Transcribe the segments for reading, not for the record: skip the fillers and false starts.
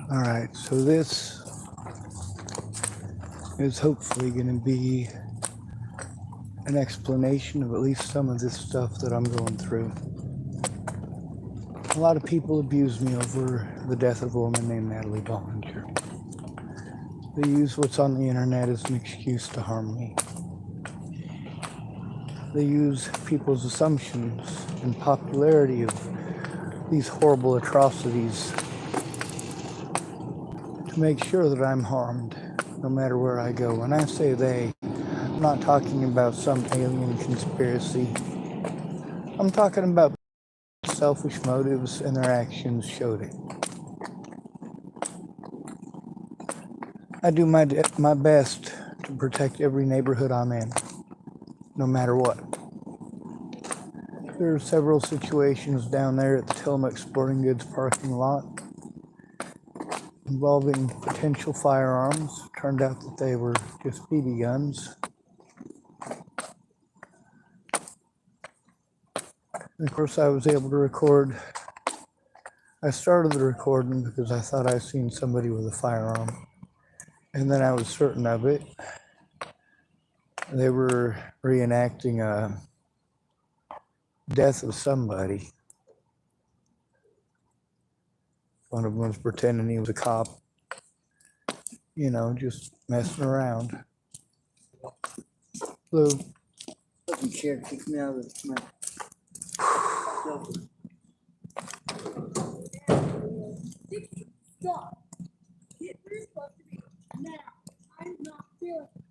Alright, so this is hopefully going to be an explanation of at least some of this stuff that I'm going through. A lot of people abuse me over the death of a woman named Natalie Bollinger. They use what's on the internet as an excuse to harm me. They use people's assumptions and popularity of these horrible atrocities to make sure that I'm harmed, no matter where I go. When I say they, I'm not talking about some alien conspiracy. I'm talking about selfish motives, and their actions showed it. I do my best to protect every neighborhood I'm in, no matter what. There are several situations down there at the Tillamookkk Sporting Goods parking lot involving potential firearms. Turned out that they were just BB guns. And of course, I was able to record. I started the recording because I thought I seen somebody with a firearm. And then I was certain of it. They were reenacting a death of somebody. One of them was pretending he was a cop. You know, just messing around. Blue. Fucking chair kicked me out of my. Stop. Get where you're supposed to be. Now. I'm not feeling it.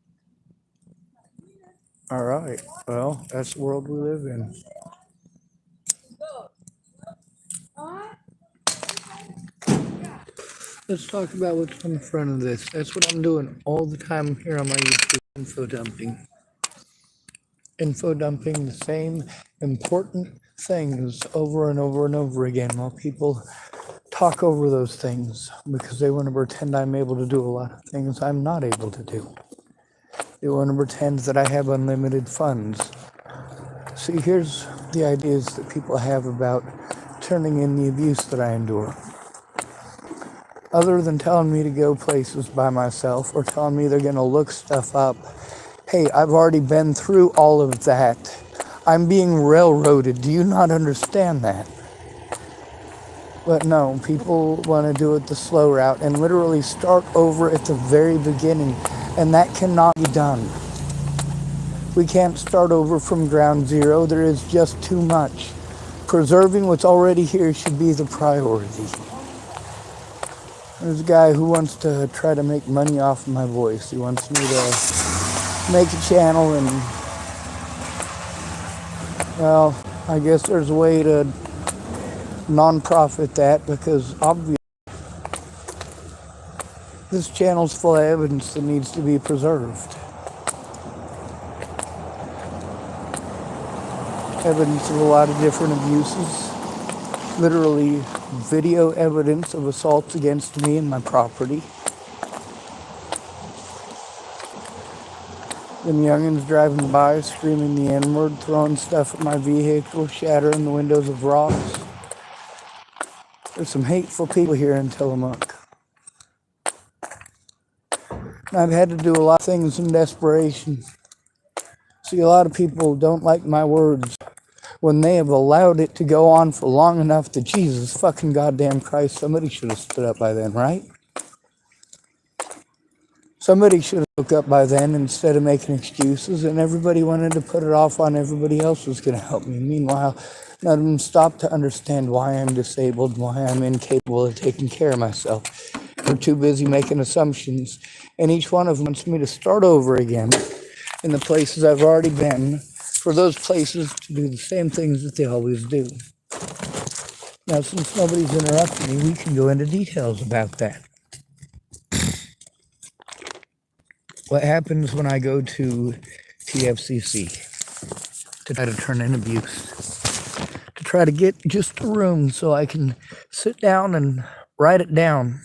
All right. Well, that's the world we live in. Let's talk about what's in front of this. That's what I'm doing all the time here on my YouTube, info dumping. Info dumping the same important things over and over and over again while people talk over those things because they want to pretend I'm able to do a lot of things I'm not able to do. They want to pretend that I have unlimited funds. See, here's the ideas that people have about turning in the abuse that I endure. Other than telling me to go places by myself or telling me they're going to look stuff up, hey, I've already been through all of that. I'm being railroaded. Do you not understand that? But no, people want to do it the slow route and literally start over at the very beginning, and that cannot be done. We can't start over from ground zero. There is just too much. Preserving what's already here should be the priority. There's a guy who wants to try to make money off of my voice. He wants me to make a channel and, well, I guess there's a way to non-profit that because obviously this channel's full of evidence that needs to be preserved. Evidence of a lot of different abuses. Literally video evidence of assaults against me and my property. Them youngins driving by, screaming the N-word, throwing stuff at my vehicle, shattering the windows of rocks. There's some hateful people here in Tillamookkk. And I've had to do a lot of things in desperation. See, a lot of people don't like my words when they have allowed it to go on for long enough that Jesus fucking goddamn Christ, somebody should have stood up by then, right? Somebody should have woke up by then instead of making excuses, and everybody wanted to put it off on everybody else who's going to help me. Meanwhile, none of them stopped to understand why I'm disabled, why I'm incapable of taking care of myself. They're too busy making assumptions, and each one of them wants me to start over again in the places I've already been, for those places to do the same things that they always do. Now, since nobody's interrupted me, we can go into details about that. What happens when I go to TFCC to try to turn in abuse? To try to get just a room so I can sit down and write it down.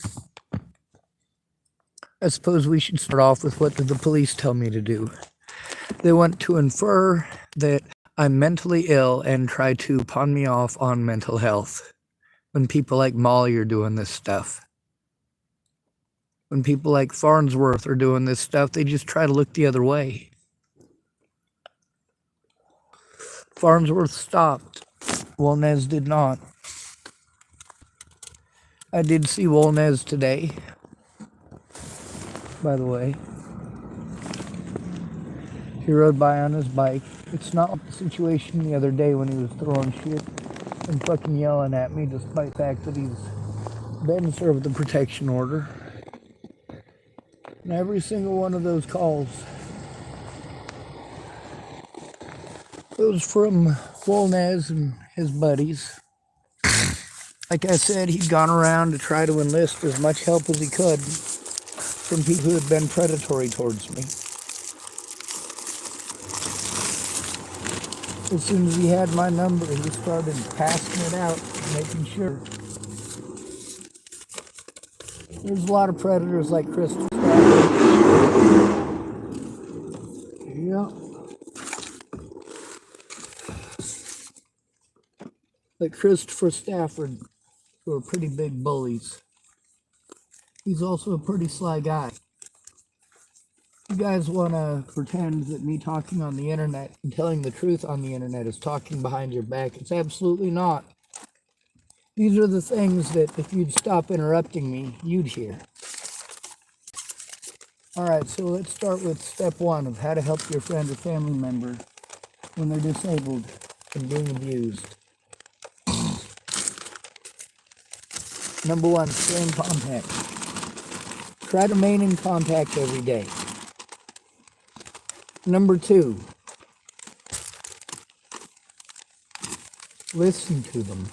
I suppose we should start off with what did the police tell me to do. They want to infer that I'm mentally ill and try to pawn me off on mental health when people like Molly are doing this stuff. When people like Farnsworth are doing this stuff, they just try to look the other way. Farnsworth stopped. Wolnez did not. I did see Wolnez today, by the way. He rode by on his bike. It's not like the situation the other day when he was throwing shit and fucking yelling at me, despite the fact that he's been served the protection order. And every single one of those calls, it was from Wolnez and his buddies. Like I said, he'd gone around to try to enlist as much help as he could from people who had been predatory towards me. As soon as he had my number, he started passing it out, making sure. There's a lot of predators like Christopher Stafford. Yeah. Like Christopher Stafford, who are pretty big bullies. He's also a pretty sly guy. You guys want to pretend that me talking on the internet and telling the truth on the internet is talking behind your back. It's absolutely not. These are the things that if you'd stop interrupting me, you'd hear. All right, so let's start with step one of how to help your friend or family member when they're disabled and being abused. Number one, stay in contact. Try to remain in contact every day. Number two, listen to them.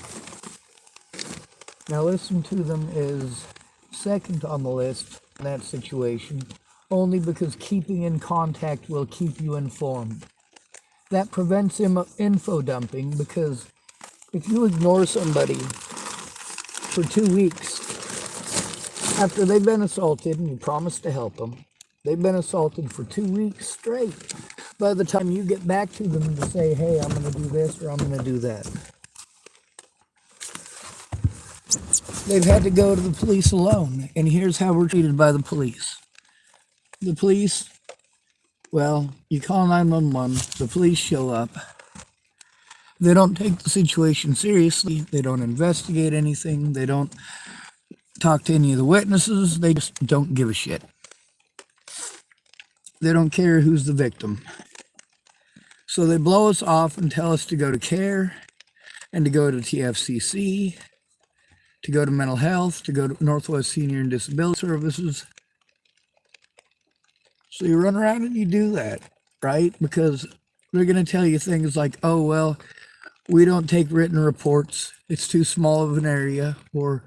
Now, listen to them is second on the list in that situation, only because keeping in contact will keep you informed. That prevents info dumping, because if you ignore somebody for 2 weeks after they've been assaulted and you promise to help them, they've been assaulted for 2 weeks straight. By the time you get back to them to say, hey, I'm going to do this or I'm going to do that, they've had to go to the police alone. And here's how we're treated by the police. The police, well, you call 911, the police show up. They don't take the situation seriously. They don't investigate anything. They don't talk to any of the witnesses. They just don't give a shit. They don't care who's the victim. So they blow us off and tell us to go to CARE and to go to TFCC, to go to mental health, to go to Northwest Senior and Disability Services. So you run around and you do that, right? Because they're going to tell you things like, oh, well, we don't take written reports. It's too small of an area. Or,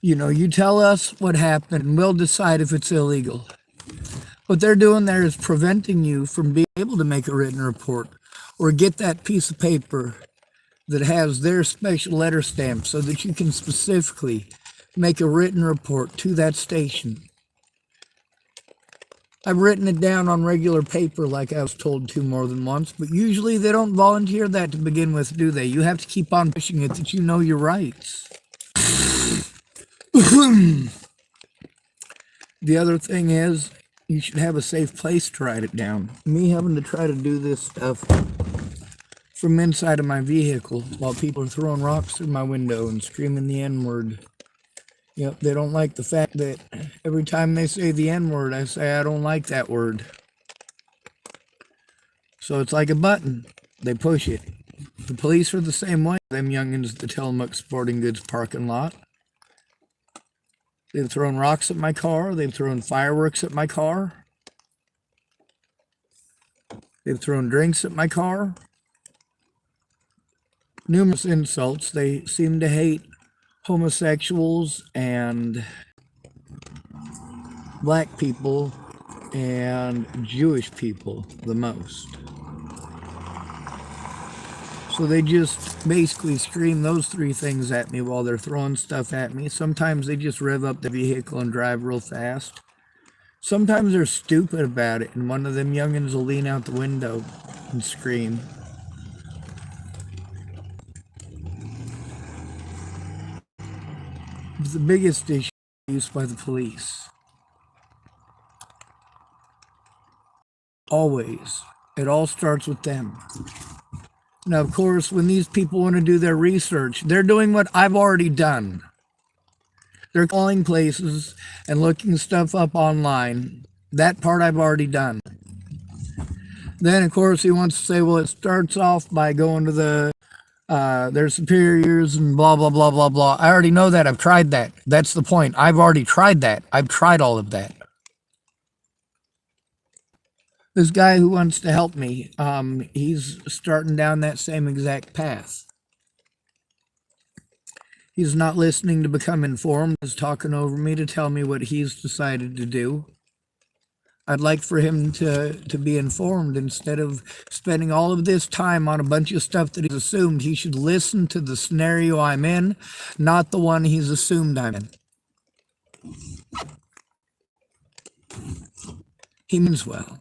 you tell us what happened and we'll decide if it's illegal. What they're doing there is preventing you from being able to make a written report or get that piece of paper that has their special letter stamp so that you can specifically make a written report to that station. I've written it down on regular paper like I was told to more than once, but usually they don't volunteer that to begin with, do they? You have to keep on pushing it that you know your rights. The other thing is, you should have a safe place to write it down. Me having to try to do this stuff from inside of my vehicle while people are throwing rocks through my window and screaming the N-word. Yep, they don't like the fact that every time they say the N-word, I say I don't like that word. So it's like a button. They push it. The police are the same way. Them youngins at the Tillamookkk Sporting Goods parking lot. They've thrown rocks at my car. They've thrown fireworks at my car. They've thrown drinks at my car. Numerous insults. They seem to hate homosexuals and black people and Jewish people the most. So they just basically scream those three things at me while they're throwing stuff at me. Sometimes they just rev up the vehicle and drive real fast. Sometimes they're stupid about it, and one of them youngins will lean out the window and scream. The biggest issue is used by the police. Always. It all starts with them. Now, of course, when these people want to do their research, they're doing what I've already done. They're calling places and looking stuff up online. That part I've already done. Then, of course, he wants to say, well, it starts off by going to their superiors and blah, blah, blah, blah, blah. I already know that. I've tried that. That's the point. I've already tried that. I've tried all of that. This guy who wants to help me, he's starting down that same exact path. He's not listening to become informed. He's talking over me to tell me what he's decided to do. I'd like for him to be informed instead of spending all of this time on a bunch of stuff that he's assumed. He should listen to the scenario I'm in, not the one he's assumed I'm in. He means well.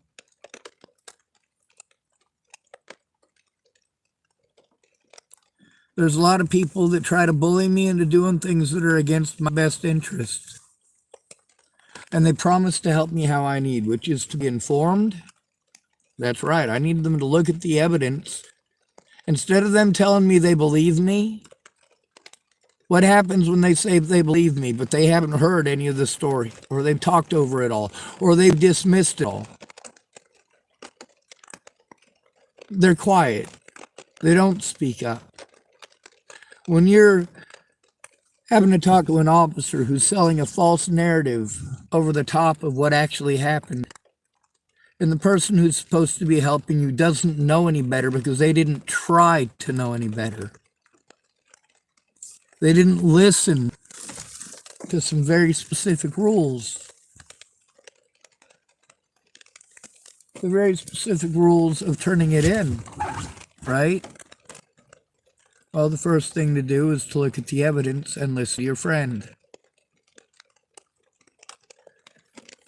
There's a lot of people that try to bully me into doing things that are against my best interests. And they promise to help me how I need, which is to be informed. That's right. I need them to look at the evidence. Instead of them telling me they believe me, what happens when they say they believe me, but they haven't heard any of the story, or they've talked over it all, or they've dismissed it all? They're quiet. They don't speak up. When you're having to talk to an officer who's selling a false narrative over the top of what actually happened, and the person who's supposed to be helping you doesn't know any better because they didn't try to know any better. They didn't listen to some very specific rules. The very specific rules of turning it in, right? Well, the first thing to do is to look at the evidence and listen to your friend.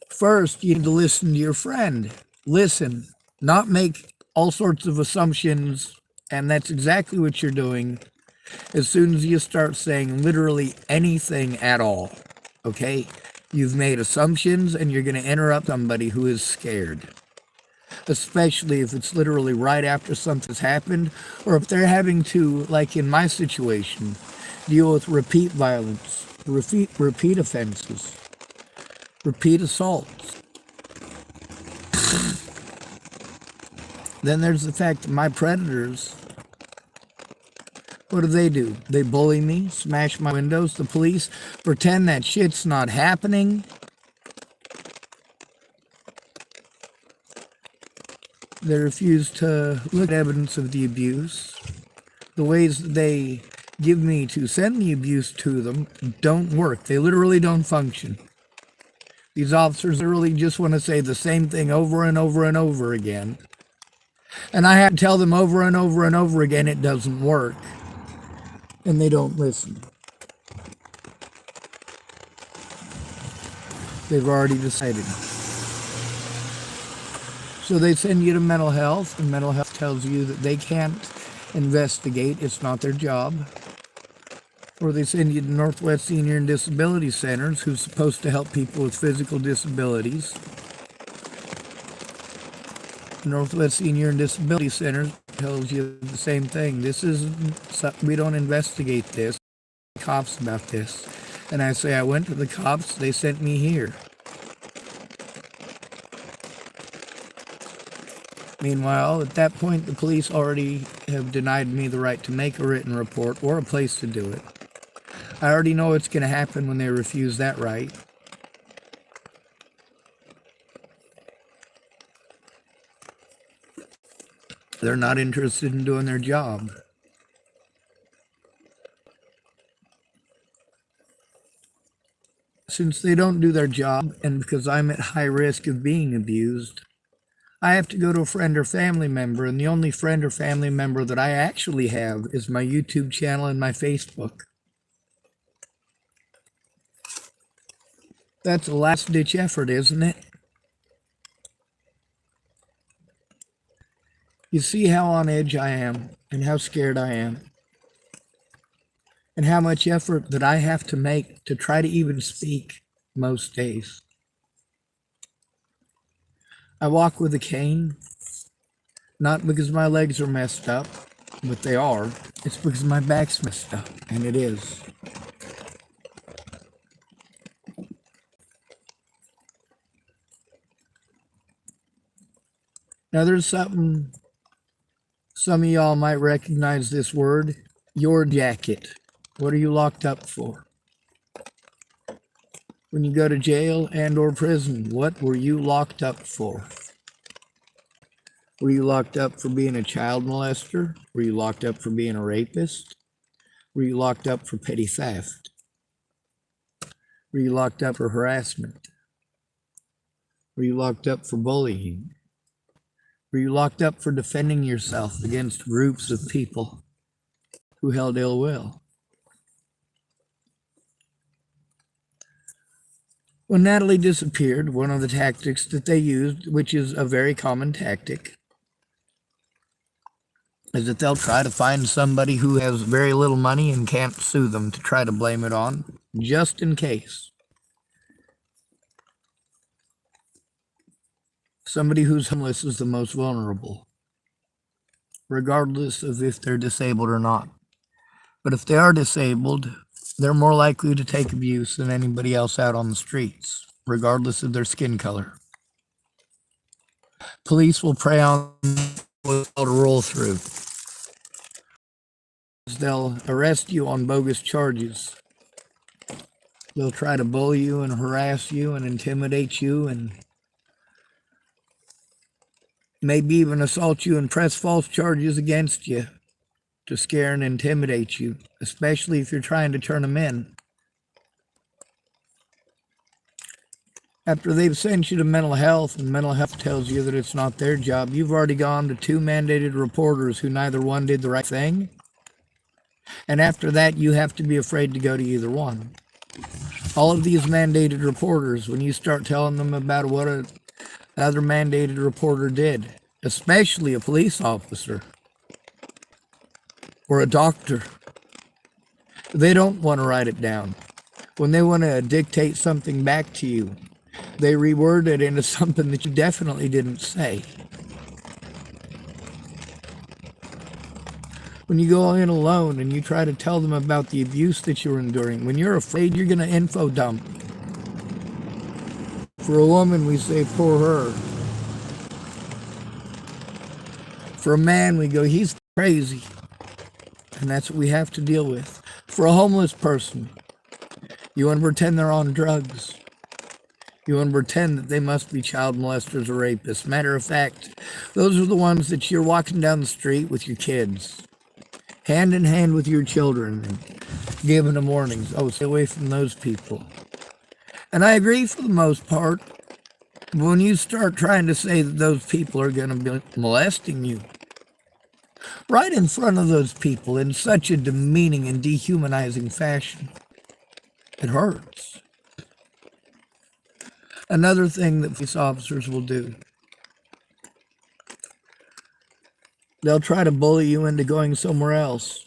First, you need to listen to your friend. Listen, not make all sorts of assumptions, and that's exactly what you're doing as soon as you start saying literally anything at all, okay? You've made assumptions, and you're going to interrupt somebody who is scared. Especially if it's literally right after something's happened, or if they're having to, like in my situation, deal with repeat violence, repeat offenses, repeat assaults. Then there's the fact that my predators, what do? They bully me, smash my windows. The police pretend that shit's not happening. They refuse to look at evidence of the abuse. The ways that they give me to send the abuse to them don't work. They literally don't function. These officers literally just want to say the same thing over and over and over again. And I have to tell them over and over and over again it doesn't work. And they don't listen. They've already decided. So they send you to mental health, and mental health tells you that they can't investigate. It's not their job. Or they send you to Northwest Senior and Disability Centers, who's supposed to help people with physical disabilities. Northwest Senior and Disability Center tells you the same thing. We don't investigate this. Cops about this. And I say, I went to the cops, they sent me here. Meanwhile, at that point, the police already have denied me the right to make a written report or a place to do it. I already know what's going to happen when they refuse that right. They're not interested in doing their job. Since they don't do their job, and because I'm at high risk of being abused, I have to go to a friend or family member, and the only friend or family member that I actually have is my YouTube channel and my Facebook. That's a last-ditch effort, isn't it? You see how on edge I am, and how scared I am, and how much effort that I have to make to try to even speak most days. I walk with a cane, not because my legs are messed up, but they are. It's because my back's messed up, and it is. Now there's something, some of y'all might recognize this word, your jacket. What are you locked up for? When you go to jail and or prison, what were you locked up for? Were you locked up for being a child molester? Were you locked up for being a rapist? Were you locked up for petty theft? Were you locked up for harassment? Were you locked up for bullying? Were you locked up for defending yourself against groups of people who held ill will? When Natalie disappeared, one of the tactics that they used, which is a very common tactic, is that they'll try to find somebody who has very little money and can't sue them to try to blame it on, just in case. Somebody who's homeless is the most vulnerable, regardless of if they're disabled or not. But if they are disabled, they're more likely to take abuse than anybody else out on the streets, regardless of their skin color. Police will prey on what's called a roll through. They'll arrest you on bogus charges. They'll try to bully you and harass you and intimidate you and maybe even assault you and press false charges against you to scare and intimidate you, especially if you're trying to turn them in. After they've sent you to mental health and mental health tells you that it's not their job, you've already gone to 2 mandated reporters who neither one did the right thing. And after that, you have to be afraid to go to either one. All of these mandated reporters, when you start telling them about what another mandated reporter did, especially a police officer or a doctor, they don't want to write it down. When they want to dictate something back to you, they reword it into something that you definitely didn't say. When you go in alone and you try to tell them about the abuse that you're enduring, when you're afraid, you're going to info dump. For a woman, we say, poor her. For a man, we go, he's crazy. And that's what we have to deal with. For a homeless person, you want to pretend they're on drugs. You want to pretend that they must be child molesters or rapists. Matter of fact, those are the ones that you're walking down the street with your kids, hand in hand with your children, and giving them warnings. Oh, stay away from those people. And I agree for the most part. But when you start trying to say that those people are going to be molesting you, right in front of those people in such a demeaning and dehumanizing fashion, it hurts. Another thing that police officers will do, they'll try to bully you into going somewhere else.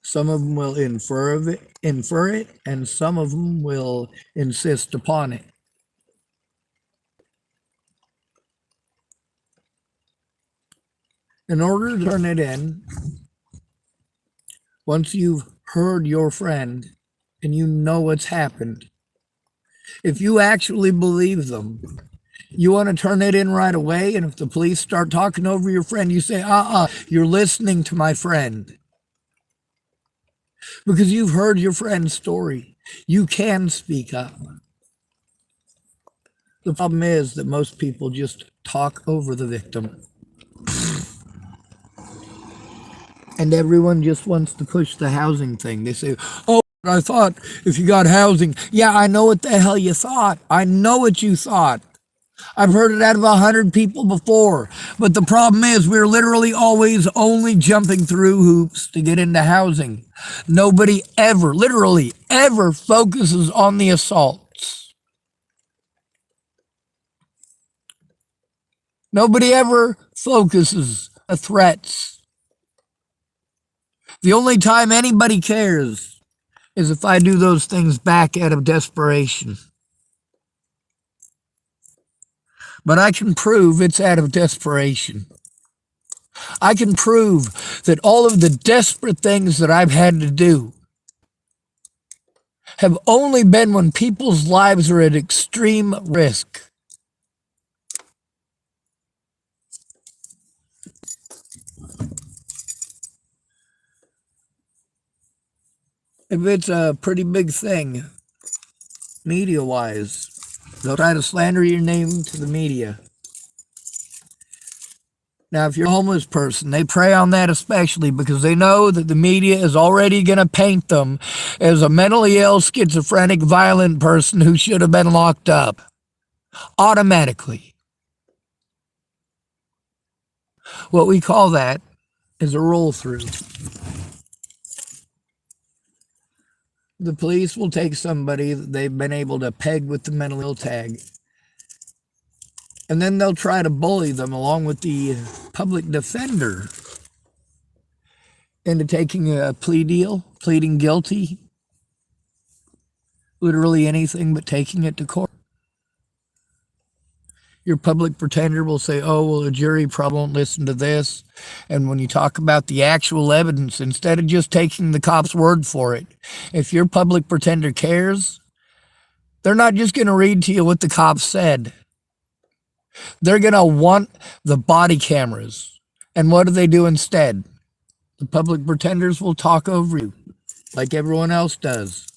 Some of them will infer it, and some of them will insist upon it. In order to turn it in, once you've heard your friend and you know what's happened, if you actually believe them, you want to turn it in right away. And if the police start talking over your friend, you say, you're listening to my friend. Because you've heard your friend's story. You can speak up. The problem is that most people just talk over the victim. And everyone just wants to push the housing thing. They say, oh, I thought if you got housing. Yeah, I know what the hell you thought. I know what you thought. I've heard it out of 100 people before. But the problem is we're literally always only jumping through hoops to get into housing. Nobody ever, literally ever focuses on the assaults. Nobody ever focuses on the threats. The only time anybody cares is if I do those things back out of desperation. But I can prove it's out of desperation. I can prove that all of the desperate things that I've had to do have only been when people's lives are at extreme risk. If it's a pretty big thing, media-wise, they'll try to slander your name to the media. Now, if you're a homeless person, they prey on that especially because they know that the media is already going to paint them as a mentally ill, schizophrenic, violent person who should have been locked up. Automatically. What we call that is a roll-through. The police will take somebody that they've been able to peg with the mentally ill tag, and then they'll try to bully them along with the public defender into taking a plea deal, pleading guilty, literally anything but taking it to court. Your public pretender will say, oh, well, a jury probably won't listen to this. And when you talk about the actual evidence, instead of just taking the cop's word for it, if your public pretender cares, they're not just going to read to you what the cop said. They're going to want the body cameras. And what do they do instead? The public pretenders will talk over you like everyone else does.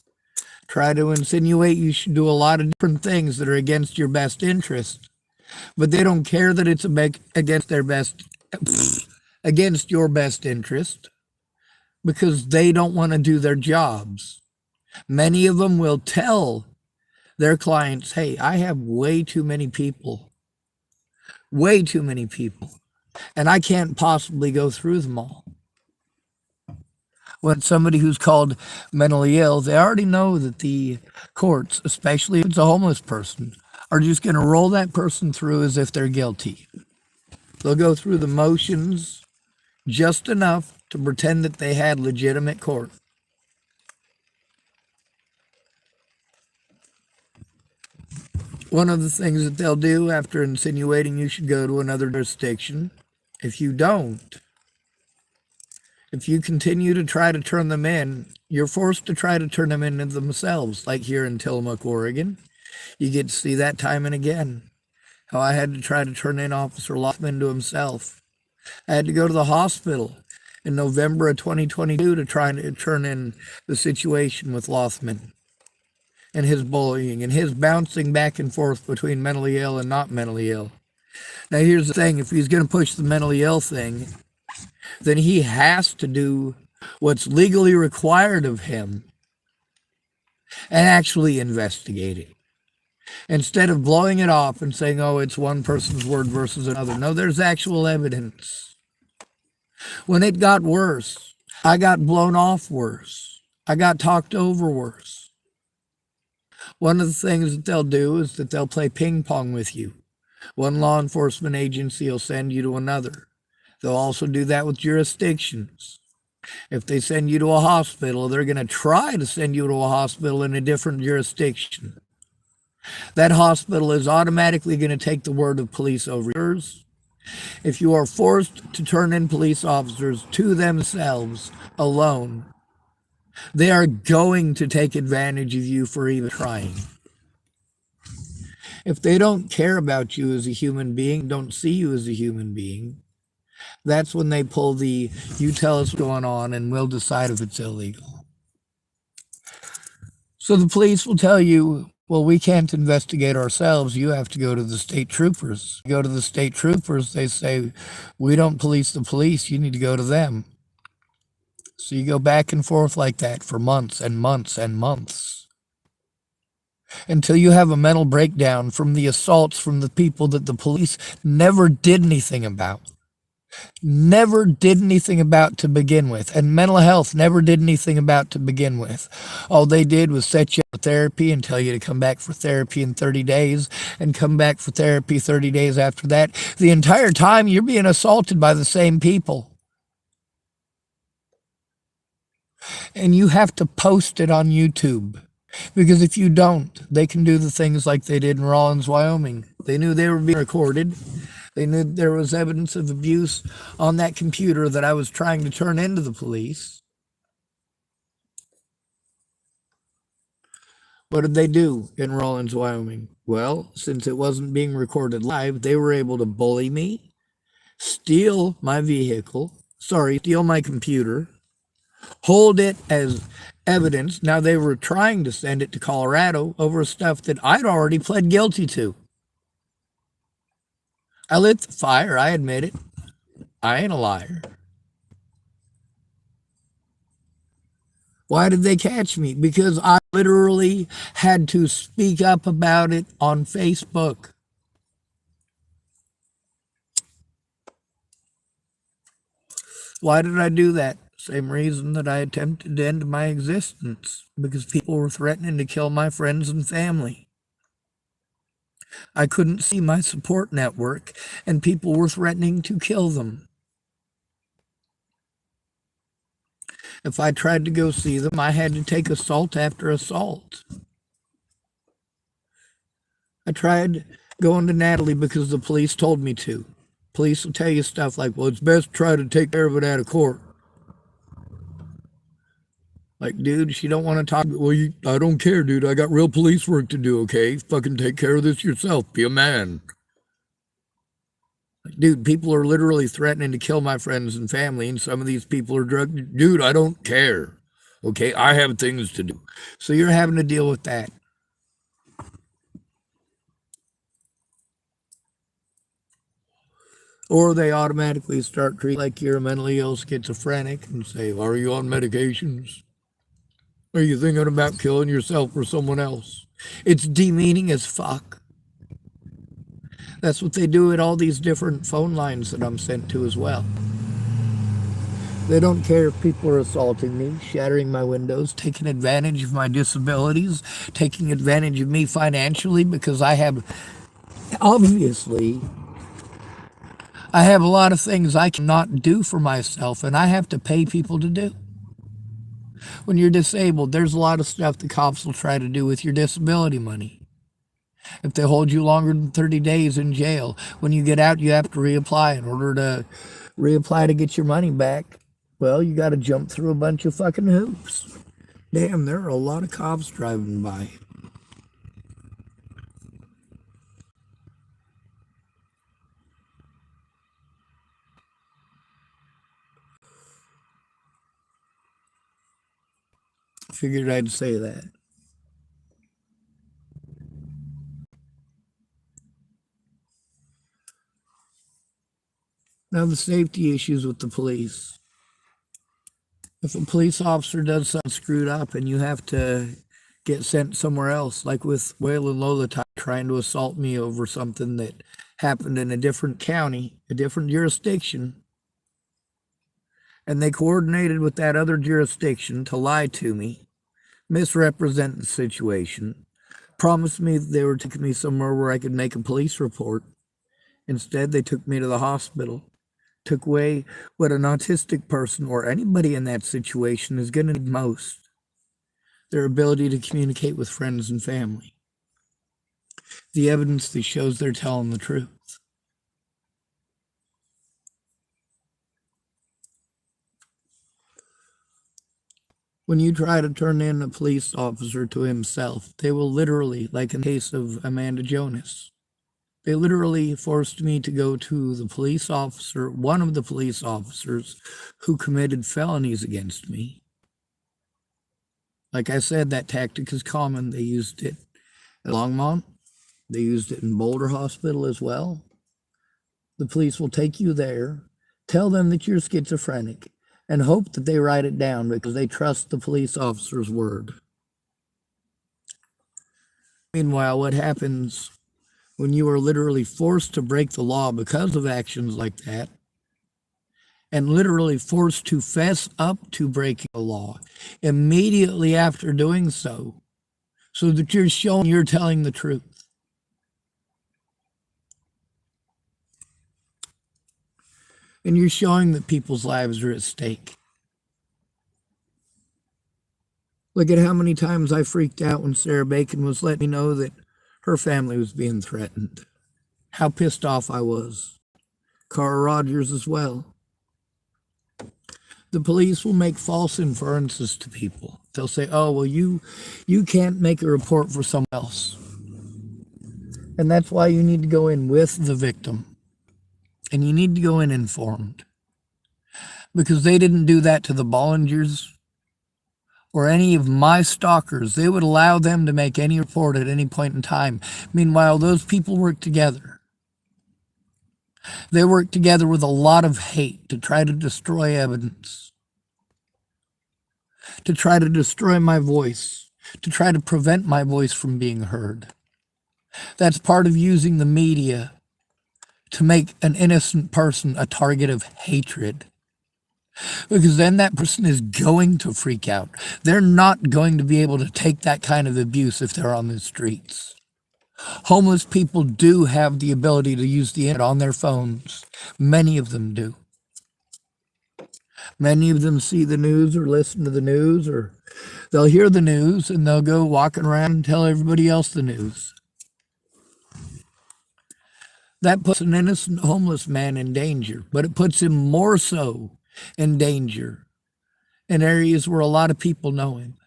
Try to insinuate you should do a lot of different things that are against your best interest. But they don't care that it's against your best interest because they don't want to do their jobs. Many of them will tell their clients, hey, I have way too many people, and I can't possibly go through them all. When somebody who's called mentally ill, they already know that the courts, especially if it's a homeless person, are just going to roll that person through as if they're guilty. They'll go through the motions just enough to pretend that they had legitimate court. One of the things that they'll do after insinuating you should go to another jurisdiction, if you continue to try to turn them in, you're forced to try to turn them into themselves, like here in Tillamookkk, Oregon. You get to see that time and again, how I had to try to turn in Officer Lothman to himself. I had to go to the hospital in November of 2022 to try to turn in the situation with Lothman and his bullying and his bouncing back and forth between mentally ill and not mentally ill. Now, here's the thing. If he's going to push the mentally ill thing, then he has to do what's legally required of him and actually investigate it. Instead of blowing it off and saying, oh, it's one person's word versus another. No, there's actual evidence. When it got worse, I got blown off worse. I got talked over worse. One of the things that they'll do is that they'll play ping pong with you. One law enforcement agency will send you to another. They'll also do that with jurisdictions. If they send you to a hospital, they're going to try to send you to a hospital in a different jurisdiction. That hospital is automatically going to take the word of police over yours. If you are forced to turn in police officers to themselves alone, they are going to take advantage of you for even trying. If they don't care about you as a human being, don't see you as a human being, that's when they pull the, you tell us what's going on and we'll decide if it's illegal. So the police will tell you, well, we can't investigate ourselves. You have to go to the state troopers. You go to the state troopers, they say, we don't police the police. You need to go to them. So you go back and forth like that for months and months and months until you have a mental breakdown from the assaults from the people that the police never did anything about. Never did anything about to begin with, and mental health never did anything about to begin with. All they did was set you up for therapy and tell you to come back for therapy in 30 days and come back for therapy 30 days after that. The entire time you're being assaulted by the same people. And you have to post it on YouTube. Because if you don't, they can do the things like they did in Rawlins, Wyoming. They knew they were being recorded. They knew there was evidence of abuse on that computer that I was trying to turn into the police. What did they do in Rawlins, Wyoming? Well, since it wasn't being recorded live, they were able to bully me, steal my vehicle, steal my computer, hold it as evidence. Now they were trying to send it to Colorado over stuff that I'd already pled guilty to. I lit the fire, I admit it. I ain't a liar. Why did they catch me? Because I literally had to speak up about it on Facebook. Why did I do that? Same reason that I attempted to end my existence, because people were threatening to kill my friends and family. I couldn't see my support network, and people were threatening to kill them. If I tried to go see them, I had to take assault after assault. I tried going to Natalie because the police told me to. Police will tell you stuff like, well, it's best to try to take care of it out of court. Like, dude, she don't want to talk. Well, I don't care, dude. I got real police work to do, okay? Fucking take care of this yourself. Be a man. Like, dude, people are literally threatening to kill my friends and family, and some of these people are drug. Dude, I don't care. Okay, I have things to do. So you're having to deal with that. Or they automatically start treating like you're a mentally ill schizophrenic and say, are you on medications? Are you thinking about killing yourself or someone else? It's demeaning as fuck. That's what they do at all these different phone lines that I'm sent to as well. They don't care if people are assaulting me, shattering my windows, taking advantage of my disabilities, taking advantage of me financially, because I have a lot of things I cannot do for myself, and I have to pay people to do. When you're disabled, there's a lot of stuff the cops will try to do with your disability money. If they hold you longer than 30 days in jail, when you get out, you have to reapply. In order to reapply to get your money back, well, you got to jump through a bunch of fucking hoops. Damn, there are a lot of cops driving by. Figured I'd say that. Now, the safety issues with the police. If a police officer does something screwed up and you have to get sent somewhere else, like with Waylon Lola trying to assault me over something that happened in a different county, a different jurisdiction, and they coordinated with that other jurisdiction to lie to me, misrepresent the situation, promised me that they were taking me somewhere where I could make a police report. Instead, they took me to the hospital, took away what an autistic person or anybody in that situation is going to need most, their ability to communicate with friends and family. The evidence that shows they're telling the truth. When you try to turn in a police officer to himself, they will literally, like in the case of Amanda Jonas, they literally forced me to go to the police officer, one of the police officers who committed felonies against me. Like I said, that tactic is common. They used it at Longmont. They used it in Boulder Hospital as well. The police will take you there, tell them that you're schizophrenic, and hope that they write it down because they trust the police officer's word. Meanwhile, what happens when you are literally forced to break the law because of actions like that, and literally forced to fess up to breaking the law immediately after doing so that you're showing you're telling the truth? And you're showing that people's lives are at stake. Look at how many times I freaked out when Sarah Bacon was letting me know that her family was being threatened. How pissed off I was. Cara Rogers as well. The police will make false inferences to people. They'll say, oh, well, you can't make a report for someone else. And that's why you need to go in with the victim. And you need to go in informed. Because they didn't do that to the Bollingers or any of my stalkers. They would allow them to make any report at any point in time. Meanwhile, those people work together. They work together with a lot of hate to try to destroy evidence, to try to destroy my voice, to try to prevent my voice from being heard. That's part of using the media to make an innocent person a target of hatred. Because then that person is going to freak out. They're not going to be able to take that kind of abuse if they're on the streets. Homeless people do have the ability to use the internet on their phones. Many of them do. Many of them see the news or listen to the news, or they'll hear the news and they'll go walking around and tell everybody else the news. That puts an innocent homeless man in danger, but it puts him more so in danger in areas where a lot of people know him.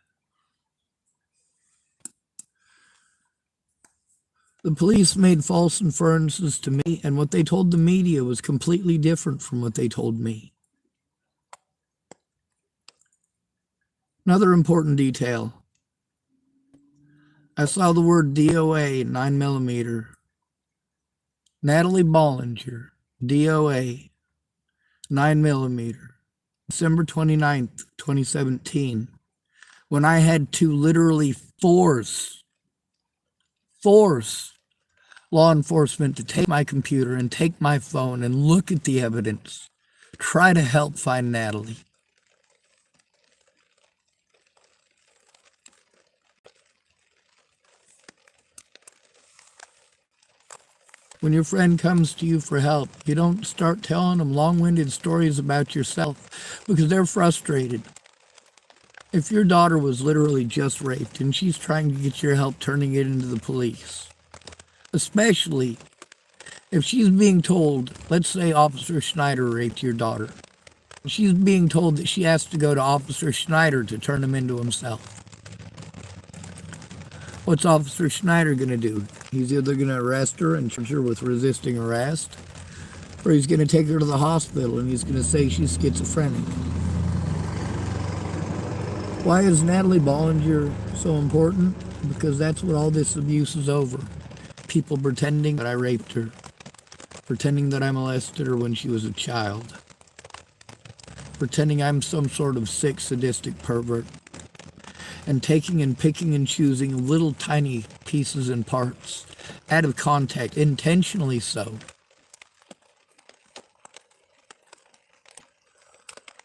The police made false inferences to me, and what they told the media was completely different from what they told me. Another important detail. I saw the word DOA 9mm. Natalie Bollinger, DOA 9mm, December 29th, 2017, when I had to literally force law enforcement to take my computer and take my phone and look at the evidence, try to help find Natalie. When your friend comes to you for help, you don't start telling them long-winded stories about yourself because they're frustrated. If your daughter was literally just raped and she's trying to get your help turning it into the police, especially if she's being told, let's say Officer Schneider raped your daughter, she's being told that she has to go to Officer Schneider to turn him into himself. What's Officer Schneider going to do? He's either going to arrest her and charge her with resisting arrest, or he's going to take her to the hospital and he's going to say she's schizophrenic. Why is Natalie Bollinger so important? Because that's what all this abuse is over. People pretending that I raped her, pretending that I molested her when she was a child, pretending I'm some sort of sick, sadistic pervert, and taking and picking and choosing little tiny pieces and parts out of context, intentionally so.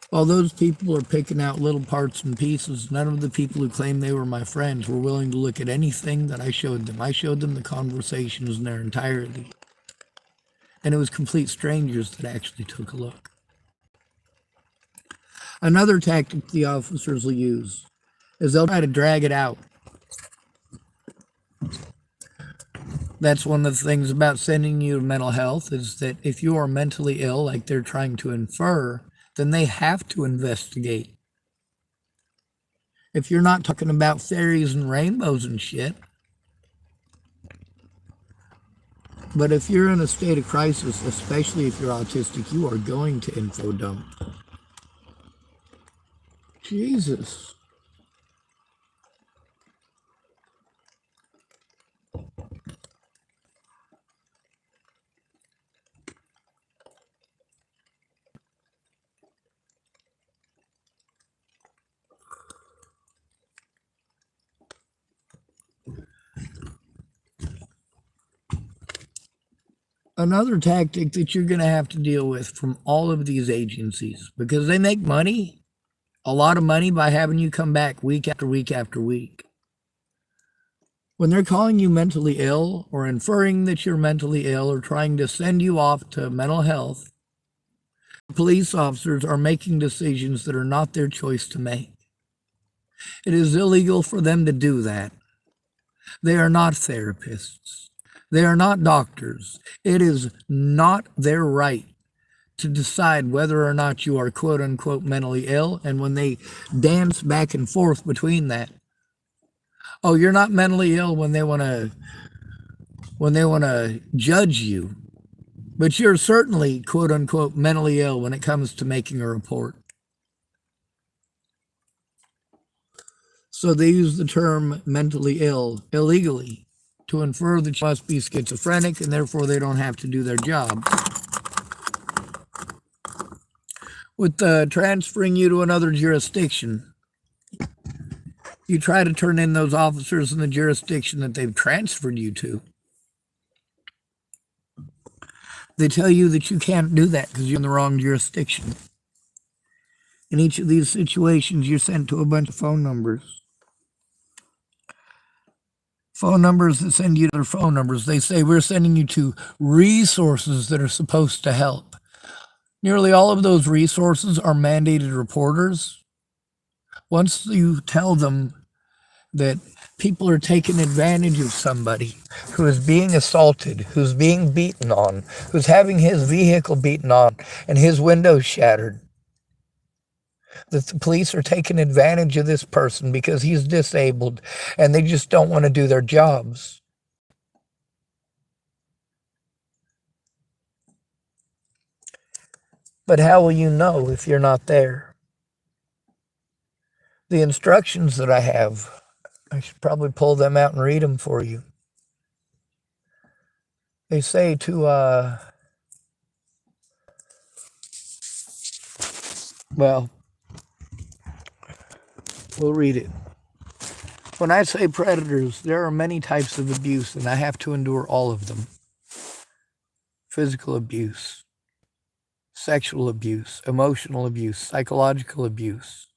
While those people are picking out little parts and pieces, none of the people who claim they were my friends were willing to look at anything that I showed them. I showed them the conversations in their entirety. And it was complete strangers that actually took a look. Another tactic the officers will use is they'll try to drag it out. That's one of the things about sending you to mental health, is that if you are mentally ill, like they're trying to infer, then they have to investigate. If you're not talking about fairies and rainbows and shit. But if you're in a state of crisis, especially if you're autistic, you are going to info dump. Jesus. Another tactic that you're going to have to deal with from all of these agencies, because they make money, a lot of money, by having you come back week after week after week. When they're calling you mentally ill or inferring that you're mentally ill or trying to send you off to mental health, police officers are making decisions that are not their choice to make. It is illegal for them to do that. They are not therapists. They are not doctors. It is not their right to decide whether or not you are quote unquote mentally ill. And when they dance back and forth between that, oh, you're not mentally ill when they want to judge you, but you're certainly quote unquote mentally ill when it comes to making a report. So they use the term mentally ill illegally to infer that you must be schizophrenic and therefore they don't have to do their job. With transferring you to another jurisdiction, you try to turn in those officers in the jurisdiction that they've transferred you to. They tell you that you can't do that because you're in the wrong jurisdiction. In each of these situations, you're sent to a bunch of phone numbers. Phone numbers that send you to their phone numbers. They say, we're sending you to resources that are supposed to help. Nearly all of those resources are mandated reporters. Once you tell them that people are taking advantage of somebody who is being assaulted, who's being beaten on, who's having his vehicle beaten on and his windows shattered, that the police are taking advantage of this person because he's disabled and they just don't want to do their jobs. But how will you know if you're not there? The instructions that I have, I should probably pull them out and read them for you. They say to, well, we'll read it. When I say predators, there are many types of abuse, and I have to endure all of them. Physical abuse, sexual abuse, emotional abuse, psychological abuse.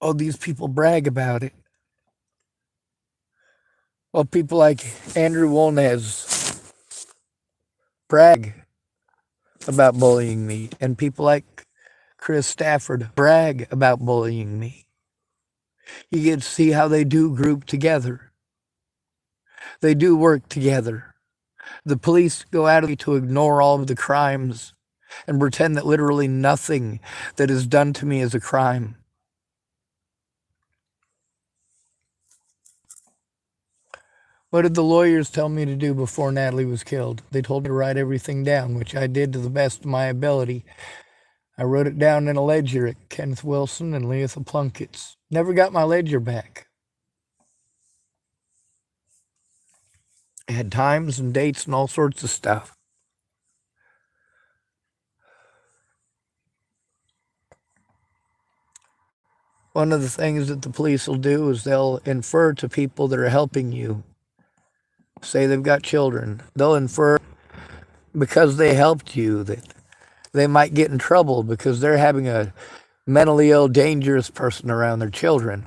Oh, these people brag about it. Well, people like Andrew Wolnez brag about bullying me, and people like Chris Stafford brag about bullying me. You get to see how they do group together. They do work together. The police go out of it to ignore all of the crimes and pretend that literally nothing that is done to me is a crime. What did the lawyers tell me to do before Natalie was killed? They told me to write everything down, which I did to the best of my ability. I wrote it down in a ledger at Kenneth Wilson and Leatha Plunkett's. Never got my ledger back. It had times and dates and all sorts of stuff. One of the things that the police will do is they'll infer to people that are helping you. Say they've got children. They'll infer because they helped you that they might get in trouble because they're having a mentally ill, dangerous person around their children.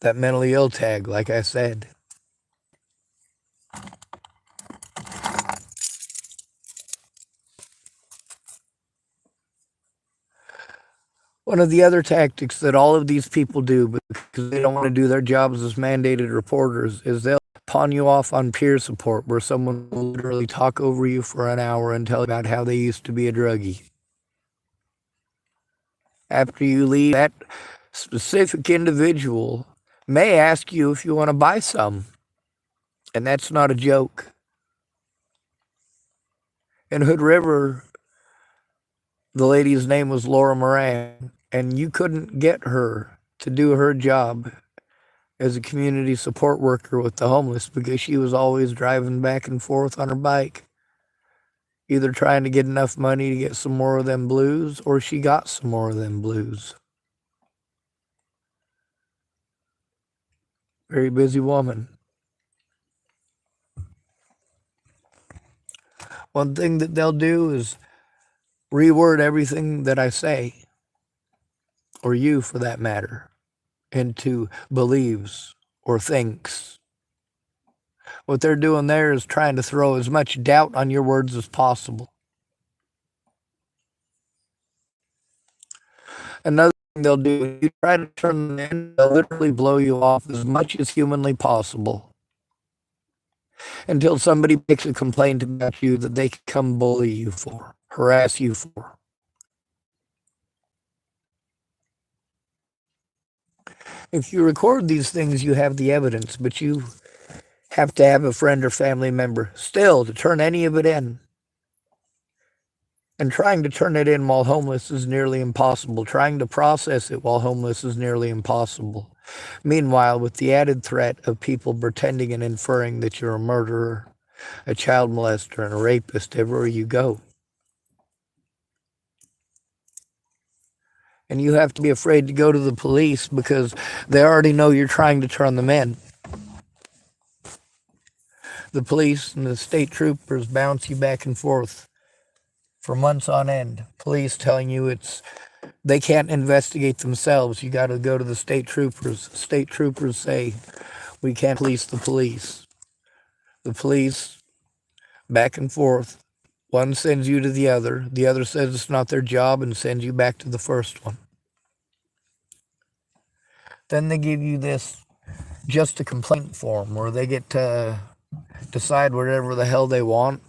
That mentally ill tag, like I said. One of the other tactics that all of these people do because they don't want to do their jobs as mandated reporters is they'll pawn you off on peer support where someone will literally talk over you for an hour and tell you about how they used to be a druggie. After you leave, that specific individual may ask you if you want to buy some. And that's not a joke. In Hood River, the lady's name was Laura Moran, and you couldn't get her to do her job as a community support worker with the homeless because she was always driving back and forth on her bike, either trying to get enough money to get some more of them blues, or she got some more of them blues. Very busy woman. One thing that they'll do is reword everything that I say, or you for that matter, into believes or thinks. What they're doing there is trying to throw as much doubt on your words as possible. Another thing they'll do, when you try to turn them in, they'll literally blow you off as much as humanly possible until somebody makes a complaint about you that they can come bully you for, harass you for. If you record these things, you have the evidence, but you have to have a friend or family member still to turn any of it in. And trying to turn it in while homeless is nearly impossible. Trying to process it while homeless is nearly impossible. Meanwhile, with the added threat of people pretending and inferring that you're a murderer, a child molester, and a rapist everywhere you go. And you have to be afraid to go to the police because they already know you're trying to turn them in. The police and the state troopers bounce you back and forth for months on end. Police telling you they can't investigate themselves. You got to go to the state troopers. State troopers say, we can't police the police. The police, back and forth. One sends you to the other says it's not their job and sends you back to the first one. Then they give you this just a complaint form where they get to decide whatever the hell they want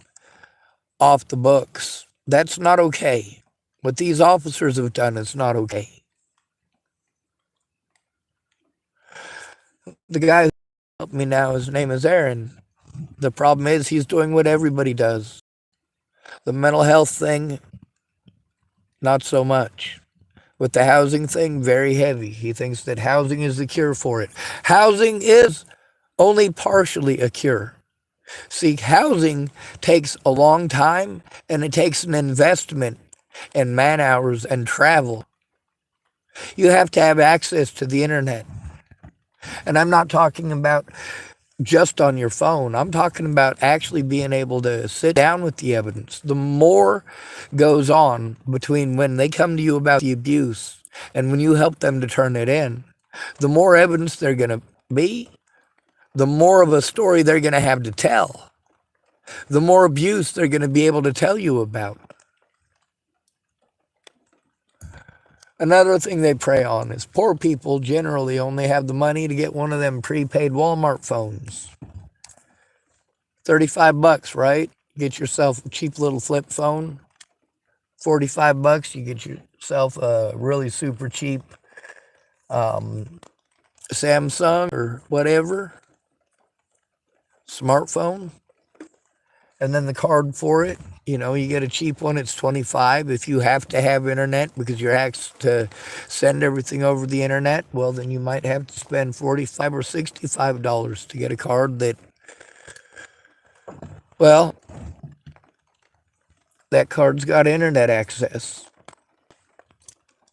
off the books. That's not okay. What these officers have done is not okay. The guy who helped me now, his name is Aaron. The problem is he's doing what everybody does. The mental health thing, not so much. With the housing thing, very heavy. He thinks that housing is the cure for it. Housing is only partially a cure. See, housing takes a long time, and it takes an investment in man hours and travel. You have to have access to the internet. And I'm not talking about just on your phone. I'm talking about actually being able to sit down with the evidence. The more goes on between when they come to you about the abuse and when you help them to turn it in, the more evidence they're going to be, the more of a story they're going to have to tell, the more abuse they're going to be able to tell you about. Another thing they prey on is poor people generally only have the money to get one of them prepaid Walmart phones. $35, right? Get yourself a cheap little flip phone. $45, you get yourself a really super cheap Samsung or whatever smartphone. And then the card for it, you get a cheap one, it's $25. If you have to have internet because you're asked to send everything over the internet, well, then you might have to spend $45 or $65 to get a card that, well, that card's got internet access.